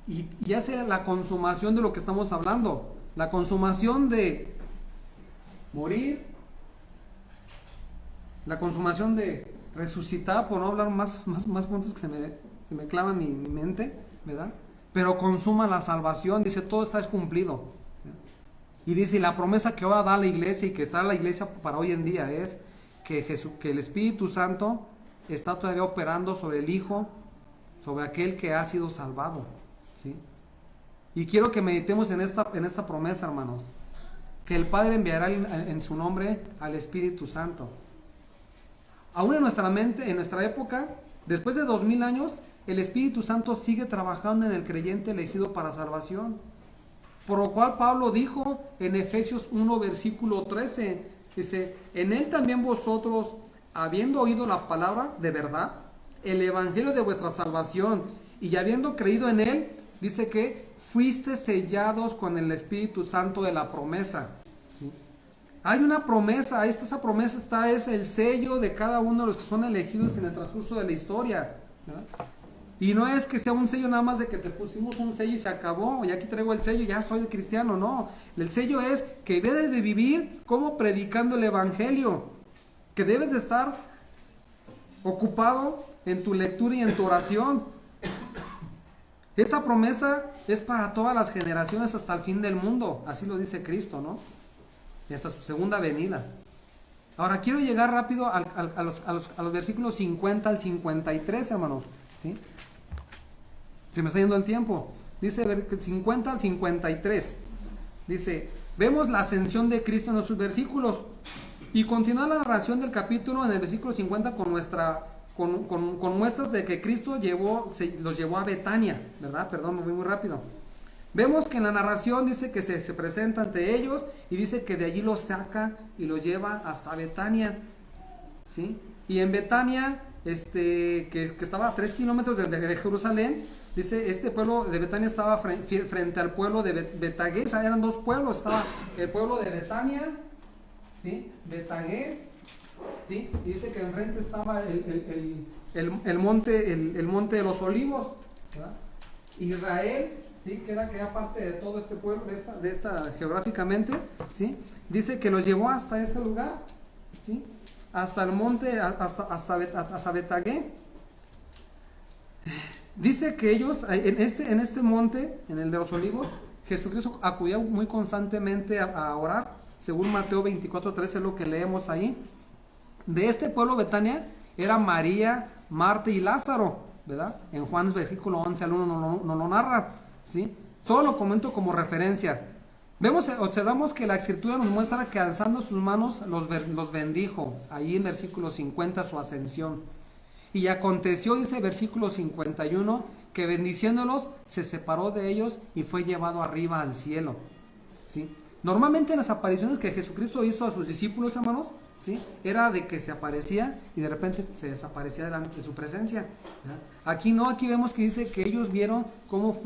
A: Y hace la consumación de lo que estamos hablando, la consumación de morir, la consumación de resucitar, por no hablar más puntos que se me clava en mi mente, ¿verdad? Pero consuma la salvación, dice, todo está cumplido. Y dice, la promesa que ahora da la iglesia y que trae la iglesia para hoy en día es que el Espíritu Santo está todavía operando sobre el Hijo, sobre aquel que ha sido salvado, ¿sí? Y quiero que meditemos en esta promesa, hermanos, que el Padre enviará en su nombre al Espíritu Santo. Aún en nuestra mente, en nuestra época, después de 2000 años, el Espíritu Santo sigue trabajando en el creyente elegido para salvación. Por lo cual Pablo dijo en Efesios 1, versículo 13, dice, en él también vosotros, habiendo oído la palabra de verdad, el evangelio de vuestra salvación, y habiendo creído en él, dice que fuiste sellados con el Espíritu Santo de la promesa, ¿sí? Hay una promesa, esa promesa es el sello de cada uno de los que son elegidos en el transcurso de la historia, ¿verdad? Y no es que sea un sello nada más de que te pusimos un sello y se acabó, y aquí traigo el sello, ya soy cristiano, no. El sello es que debes de vivir como predicando el evangelio, que debes de estar ocupado en tu lectura y en tu oración. Esta promesa es para todas las generaciones hasta el fin del mundo, así lo dice Cristo, ¿no? Y hasta su segunda venida. Ahora quiero llegar rápido a los versículos 50 al 53, hermanos, ¿sí? Se me está yendo el tiempo. Dice 50 al 53. Dice, vemos la ascensión de Cristo en nuestros versículos. Y continúa la narración del capítulo en el versículo 50 con muestras de que Cristo los llevó a Betania, ¿verdad? Perdón, me voy muy rápido. Vemos que en la narración dice que se presenta ante ellos y dice que de allí los saca y los lleva hasta Betania, ¿sí? Y en Betania, que estaba a 3 kilómetros de Jerusalén, dice, este pueblo de Betania estaba frente al pueblo de Betagé. O sea, eran dos pueblos, estaba el pueblo de Betania, ¿sí? Betagé, ¿sí? Y dice que enfrente estaba el monte de los Olivos, ¿verdad? Israel, ¿sí? Que era parte de todo este pueblo, de esta geográficamente, ¿sí? Dice que los llevó hasta ese lugar, ¿sí? Hasta el monte, hasta Betagé. Dice que ellos, en este monte, en el de los Olivos, Jesucristo acudía muy constantemente a orar, según Mateo 24:13 es lo que leemos ahí. De este pueblo Betania era María, Marta y Lázaro, ¿verdad? En Juan versículo 11 al 1 no lo narra, ¿sí? Solo lo comento como referencia. Observamos que la escritura nos muestra que alzando sus manos los bendijo, ahí en versículo 50 su ascensión. Y aconteció, dice versículo 51, que bendiciéndolos se separó de ellos y fue llevado arriba al cielo, ¿sí? Normalmente en las apariciones que Jesucristo hizo a sus discípulos, hermanos, ¿sí? Era de que se aparecía y de repente se desaparecía delante de su presencia, ¿verdad? Aquí no, aquí vemos que dice que ellos vieron cómo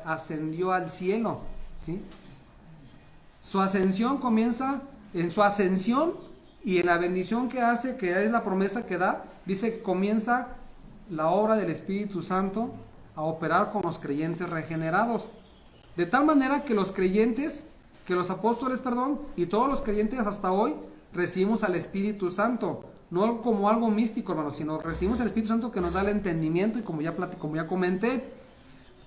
A: ascendió al cielo, ¿sí? Su ascensión comienza en su ascensión y en la bendición que hace, que es la promesa que da, dice que comienza la obra del Espíritu Santo a operar con los creyentes regenerados. De tal manera que los creyentes, que los apóstoles, y todos los creyentes hasta hoy recibimos al Espíritu Santo, no como algo místico, hermanos, sino recibimos el Espíritu Santo que nos da el entendimiento y como ya comenté,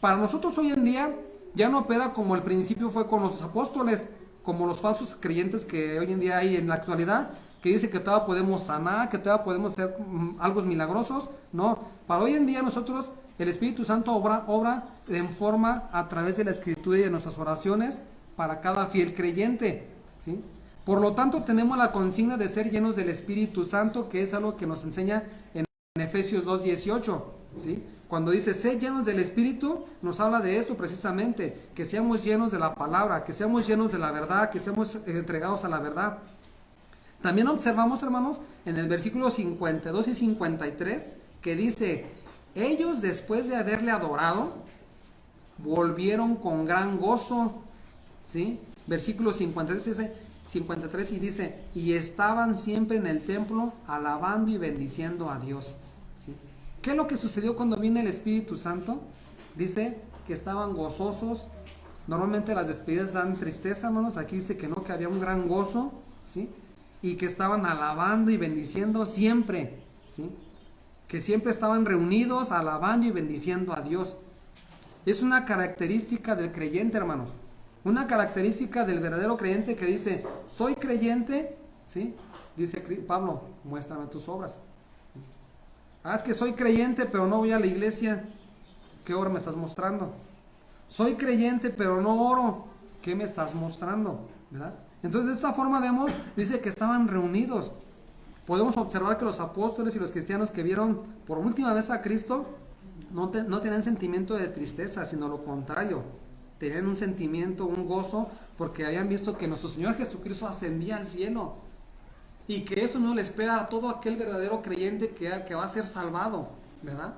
A: para nosotros hoy en día ya no opera como el principio fue con los apóstoles, como los falsos creyentes que hoy en día hay en la actualidad, que dice que todavía podemos sanar, que todavía podemos hacer algo milagrosos. No, para hoy en día nosotros el Espíritu Santo obra en forma a través de la Escritura y de nuestras oraciones para cada fiel creyente, ¿sí? Por lo tanto tenemos la consigna de ser llenos del Espíritu Santo, que es algo que nos enseña en Efesios 2:18, ¿sí? Cuando dice ser llenos del Espíritu, nos habla de esto precisamente, que seamos llenos de la palabra, que seamos llenos de la verdad, que seamos entregados a la verdad. También observamos, hermanos, en el versículo 52 y 53, que dice, ellos después de haberle adorado, volvieron con gran gozo, ¿sí? Versículo 53 y dice, y estaban siempre en el templo alabando y bendiciendo a Dios, ¿sí? ¿Qué es lo que sucedió cuando viene el Espíritu Santo? Dice que estaban gozosos. Normalmente las despedidas dan tristeza, hermanos. Aquí dice que no, que había un gran gozo, ¿sí? Y que estaban alabando y bendiciendo siempre, ¿sí? Que siempre estaban reunidos alabando y bendiciendo a Dios. Es una característica del creyente, hermanos. Una característica del verdadero creyente que dice, soy creyente, ¿sí? Dice Pablo, muéstrame tus obras. Ah, es que soy creyente pero no voy a la iglesia. ¿Qué obra me estás mostrando? Soy creyente pero no oro. ¿Qué me estás mostrando? ¿Verdad? Entonces de esta forma vemos, dice que estaban reunidos. Podemos observar que los apóstoles y los cristianos que vieron por última vez a Cristo no tenían sentimiento de tristeza, sino lo contrario. Tenían un sentimiento, un gozo, porque habían visto que nuestro Señor Jesucristo ascendía al cielo. Y que eso no le espera a todo aquel verdadero creyente que va a ser salvado, ¿verdad?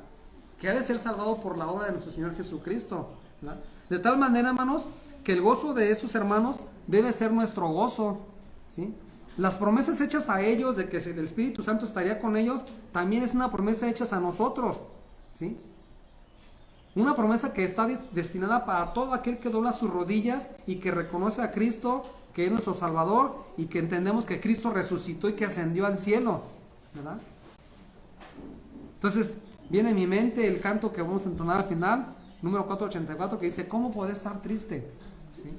A: Que ha de ser salvado por la obra de nuestro Señor Jesucristo, ¿verdad? De tal manera, hermanos, que el gozo de estos hermanos debe ser nuestro gozo, ¿sí? Las promesas hechas a ellos de que el Espíritu Santo estaría con ellos, también es una promesa hecha a nosotros, ¿sí? Una promesa que está destinada para todo aquel que dobla sus rodillas y que reconoce a Cristo, que es nuestro Salvador, y que entendemos que Cristo resucitó y que ascendió al cielo, ¿verdad? Entonces, viene en mi mente el canto que vamos a entonar al final, número 484, que dice, ¿cómo podés estar triste? ¿Sí?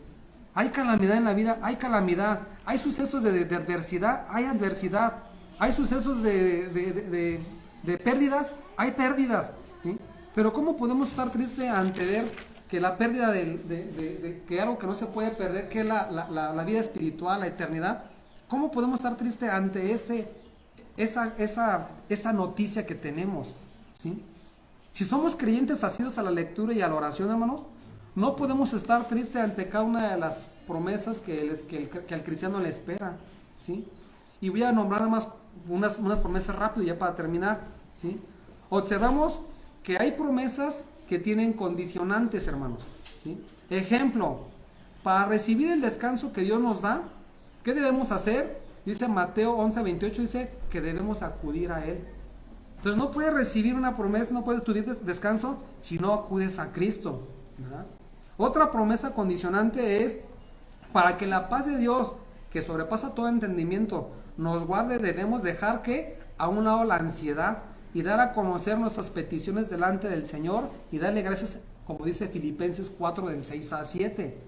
A: Hay calamidad en la vida, hay calamidad. Hay sucesos de adversidad, hay adversidad. Hay sucesos de pérdidas, hay pérdidas. ¿Sí? Pero ¿cómo podemos estar tristes ante ver que la pérdida que algo que no se puede perder, que es la vida espiritual, la eternidad? ¿Cómo podemos estar tristes ante esa noticia que tenemos? ¿Sí? Si somos creyentes asidos a la lectura y a la oración, hermanos, no podemos estar tristes ante cada una de las promesas que al cristiano le espera. ¿Sí? Y voy a nombrar más unas promesas rápido ya para terminar. ¿Sí? Observamos que hay promesas que tienen condicionantes, hermanos. ¿Sí? Ejemplo, para recibir el descanso que Dios nos da, ¿qué debemos hacer? Dice Mateo 11:28, dice que debemos acudir a Él. Entonces no puedes recibir una promesa, no puedes recibir descanso si no acudes a Cristo, ¿verdad? Otra promesa condicionante es, para que la paz de Dios, que sobrepasa todo entendimiento, nos guarde, debemos dejar que a un lado la ansiedad y dar a conocer nuestras peticiones delante del Señor y darle gracias, como dice Filipenses 4 del 6 al 7.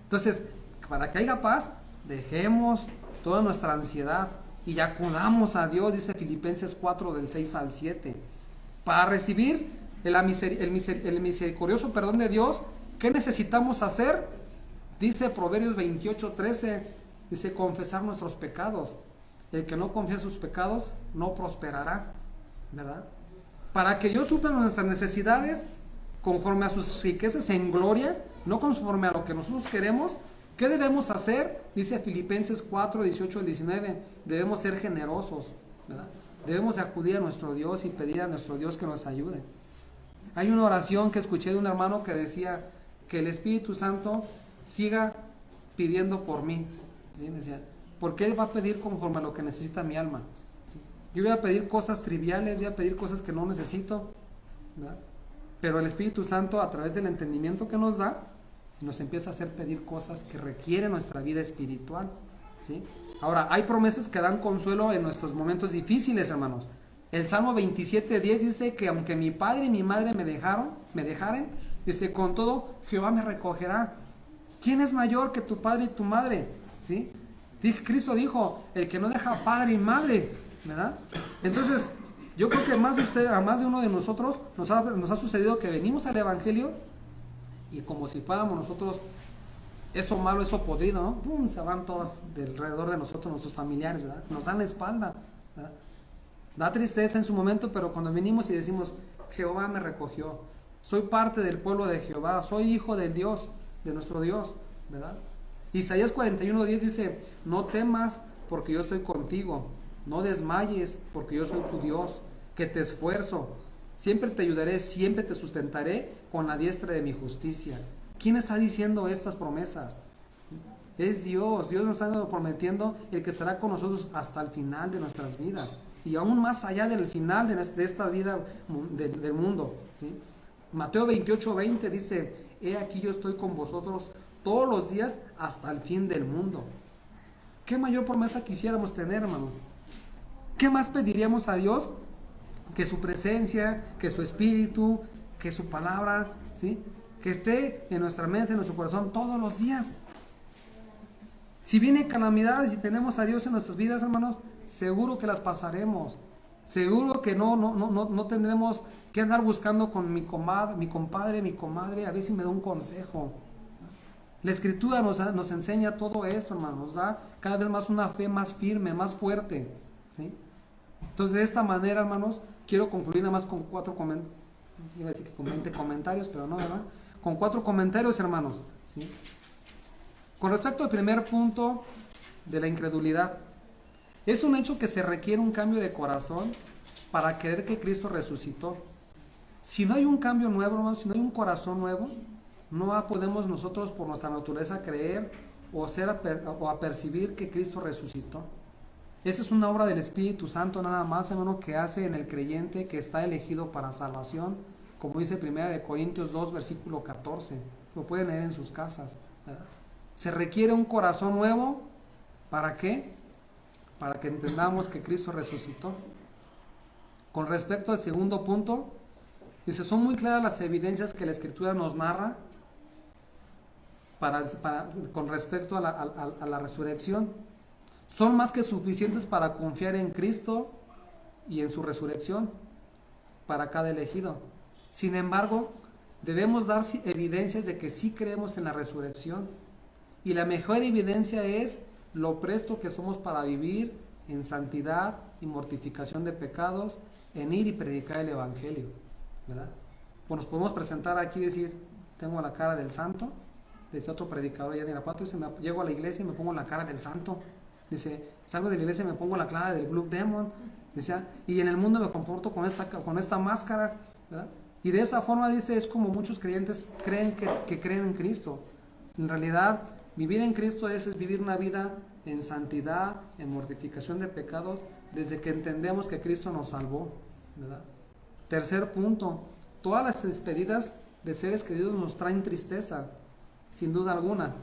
A: Entonces, para que haya paz, dejemos toda nuestra ansiedad y acudamos a Dios, dice Filipenses 4 del 6 al 7. Para recibir el misericordioso perdón de Dios, ¿qué necesitamos hacer? Dice Proverbios 28:13, dice confesar nuestros pecados. El que no confiesa sus pecados no prosperará, ¿verdad? Para que Dios supla nuestras necesidades conforme a sus riquezas en gloria, no conforme a lo que nosotros queremos. ¿Qué debemos hacer? Dice Filipenses 4, 18 al 19. Debemos ser generosos, ¿verdad? Debemos acudir a nuestro Dios y pedir a nuestro Dios que nos ayude. Hay una oración que escuché de un hermano que decía que el Espíritu Santo siga pidiendo por mí. ¿Sí? Decía, porque Él va a pedir conforme a lo que necesita mi alma. ¿Sí? Yo voy a pedir cosas triviales, voy a pedir cosas que no necesito, ¿verdad? Pero el Espíritu Santo, a través del entendimiento que nos da, nos empieza a hacer pedir cosas que requieren nuestra vida espiritual. ¿Sí? Ahora, hay promesas que dan consuelo en nuestros momentos difíciles, hermanos. El Salmo 27:10 dice que aunque mi padre y mi madre me dejaren, dice, con todo Jehová me recogerá. ¿Quién es mayor que tu padre y tu madre? ¿Sí? Cristo dijo, el que no deja padre y madre, ¿verdad? Entonces, yo creo que a más de uno de nosotros nos ha sucedido que venimos al Evangelio y como si fuéramos nosotros eso malo, eso podrido, ¿no? ¡Pum! Se van todas de alrededor de nosotros, nuestros familiares, ¿verdad? Nos dan la espalda, ¿verdad? Da tristeza en su momento, pero cuando venimos y decimos, Jehová me recogió, soy parte del pueblo de Jehová, soy hijo del Dios, de nuestro Dios, ¿verdad? Isaías 41:10 dice, no temas porque yo estoy contigo, no desmayes porque yo soy tu Dios, que te esfuerzo, siempre te ayudaré, siempre te sustentaré con la diestra de mi justicia. ¿Quién está diciendo estas promesas? Es Dios. Dios nos está prometiendo el que estará con nosotros hasta el final de nuestras vidas y aún más allá del final de esta vida del mundo, ¿sí? Mateo 28:20 dice, he aquí yo estoy con vosotros todos los días hasta el fin del mundo. ¿Qué mayor promesa quisiéramos tener, hermanos? ¿Qué más pediríamos a Dios? Que su presencia, que su espíritu, que su palabra, ¿sí? Que esté en nuestra mente, en nuestro corazón todos los días. Si vienen calamidades y tenemos a Dios en nuestras vidas, hermanos, seguro que las pasaremos. Seguro que no tendremos que andar buscando con mi compadre, mi comadre, a ver si me da un consejo. La Escritura nos enseña todo esto, hermanos. Nos da cada vez más una fe más firme, más fuerte, ¿sí? Entonces, de esta manera, hermanos, quiero concluir nada más con 4 comentarios. Iba a decir que con 20 comentarios, pero no, ¿verdad? Con 4 comentarios, hermanos, ¿sí? Con respecto al primer punto de la incredulidad, es un hecho que se requiere un cambio de corazón para creer que Cristo resucitó. Si no hay un cambio nuevo, hermanos, si no hay un corazón nuevo, no podemos nosotros por nuestra naturaleza creer o apercibir que Cristo resucitó. Esa es una obra del Espíritu Santo nada más, hermano, que hace en el creyente que está elegido para salvación, como dice 1 Corintios 2, versículo 14. Lo pueden leer en sus casas, ¿verdad? Se requiere un corazón nuevo. ¿Para qué? Para que entendamos que Cristo resucitó. Con respecto al segundo punto, dice, son muy claras las evidencias que la Escritura nos narra con respecto a la resurrección. Son más que suficientes para confiar en Cristo y en su resurrección para cada elegido. Sin embargo, debemos dar evidencias de que sí creemos en la resurrección. Y la mejor evidencia es lo presto que somos para vivir en santidad y mortificación de pecados, en ir y predicar el Evangelio, ¿verdad? Pues nos podemos presentar aquí y decir, tengo la cara del santo. Dice otro predicador allá en Irapuato, dice, llego a la iglesia y me pongo la cara del santo. Dice, salgo de la iglesia y me pongo la cara del Blue Demon. Dice, y en el mundo me comporto con esta máscara, ¿verdad? Y de esa forma, dice, es como muchos creyentes creen que creen en Cristo. En realidad, vivir en Cristo es vivir una vida en santidad, en mortificación de pecados, desde que entendemos que Cristo nos salvó, ¿verdad? Tercer punto, todas las despedidas de seres queridos nos traen tristeza, sin duda alguna.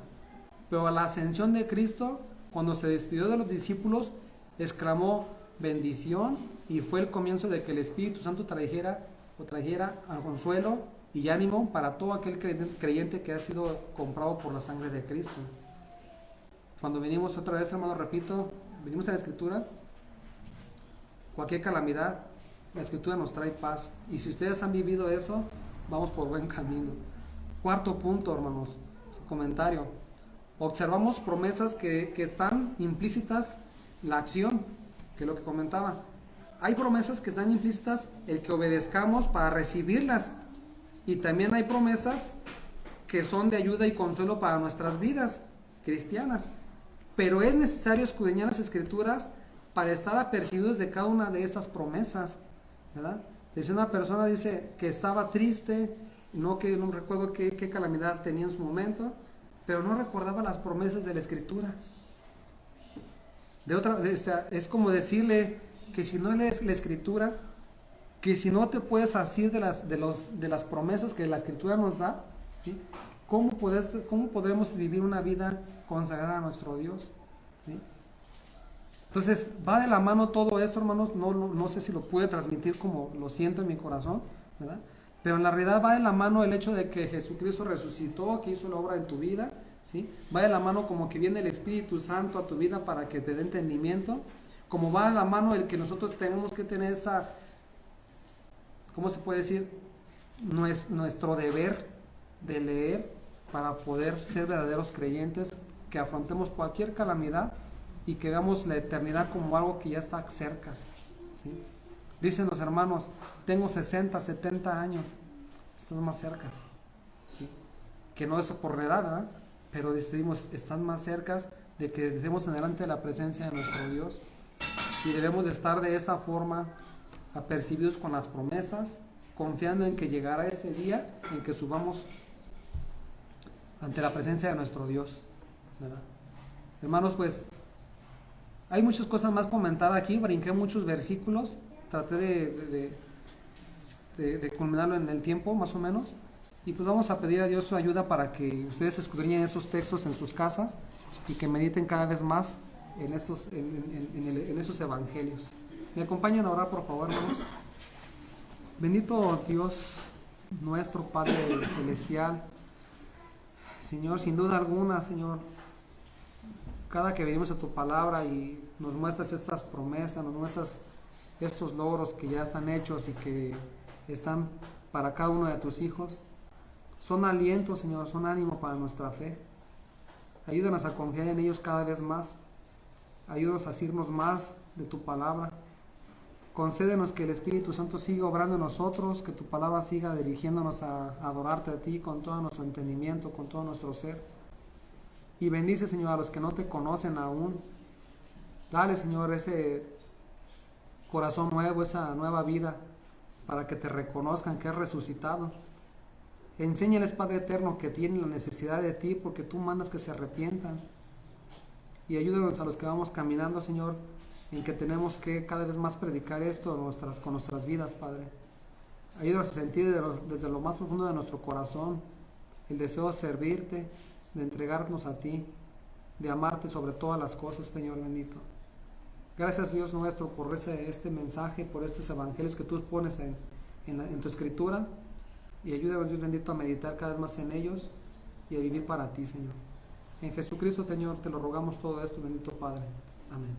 A: Pero a la ascensión de Cristo, cuando se despidió de los discípulos, exclamó bendición, y fue el comienzo de que el Espíritu Santo trajera al consuelo y ánimo para todo aquel creyente que ha sido comprado por la sangre de Cristo. Cuando venimos otra vez, hermano, repito, venimos a la Escritura, cualquier calamidad, la Escritura nos trae paz. Y si ustedes han vivido eso, vamos por buen camino. Cuarto punto, hermanos, su comentario. Observamos promesas que están implícitas la acción, que es lo que comentaba. Hay promesas que están implícitas el que obedezcamos para recibirlas. Y también hay promesas que son de ayuda y consuelo para nuestras vidas cristianas. Pero es necesario escudriñar las Escrituras para estar apercibidos de cada una de esas promesas, ¿verdad? Dice una persona, dice que estaba triste, no recuerdo qué calamidad tenía en su momento, pero no recordaba las promesas de la Escritura. Es como decirle que si no lees la Escritura, que si no te puedes asir de las promesas que la Escritura nos da, ¿sí? ¿Cómo podremos vivir una vida consagrada a nuestro Dios? ¿Sí? Entonces, va de la mano todo esto, hermanos. No sé si lo pude transmitir como lo siento en mi corazón, ¿verdad? Pero en la realidad va de la mano el hecho de que Jesucristo resucitó, que hizo la obra en tu vida, ¿sí? Va de la mano como que viene el Espíritu Santo a tu vida para que te dé entendimiento, como va de la mano el que nosotros tenemos que tener esa, ¿cómo se puede decir? Nuestro deber de leer para poder ser verdaderos creyentes, que afrontemos cualquier calamidad y que veamos la eternidad como algo que ya está cerca, ¿sí? Dicen los hermanos, tengo 60, 70 años, están más cerca, ¿sí? Que no es por la edad, ¿verdad? Pero decidimos, están más cerca de que estemos en delante de la presencia de nuestro Dios, y debemos de estar de esa forma apercibidos con las promesas, confiando en que llegará ese día en que subamos ante la presencia de nuestro Dios, ¿verdad? Hermanos, pues hay muchas cosas más comentadas aquí, brinqué muchos versículos, traté de culminarlo en el tiempo más o menos, y pues vamos a pedir a Dios su ayuda para que ustedes escudriñen esos textos en sus casas y que mediten cada vez más en esos evangelios. ¿Me acompañan a orar, por favor, hermanos? Bendito Dios, nuestro Padre Celestial, Señor, sin duda alguna, Señor, cada que venimos a tu palabra y nos muestras estas promesas, nos muestras estos logros que ya están hechos y que están para cada uno de tus hijos, son aliento, Señor, son ánimo para nuestra fe. Ayúdanos a confiar en ellos cada vez más. Ayúdanos a asirnos más de tu palabra. Concédenos que el Espíritu Santo siga obrando en nosotros, que tu palabra siga dirigiéndonos a adorarte a ti con todo nuestro entendimiento, con todo nuestro ser. Y bendice, Señor, a los que no te conocen aún. Dale, Señor, ese corazón nuevo, esa nueva vida, para que te reconozcan que has resucitado. Enséñales, Padre eterno, que tienen la necesidad de ti, porque tú mandas que se arrepientan. Y ayúdanos a los que vamos caminando, Señor, en que tenemos que cada vez más predicar esto con nuestras vidas, Padre. Ayúdanos a sentir desde lo más profundo de nuestro corazón el deseo de servirte, de entregarnos a ti, de amarte sobre todas las cosas, Señor bendito. Gracias, Dios nuestro, por este mensaje, por estos evangelios que tú pones en tu escritura, y ayúdanos, Dios bendito, a meditar cada vez más en ellos y a vivir para ti, Señor. En Jesucristo, Señor, te lo rogamos todo esto, bendito Padre. Amén.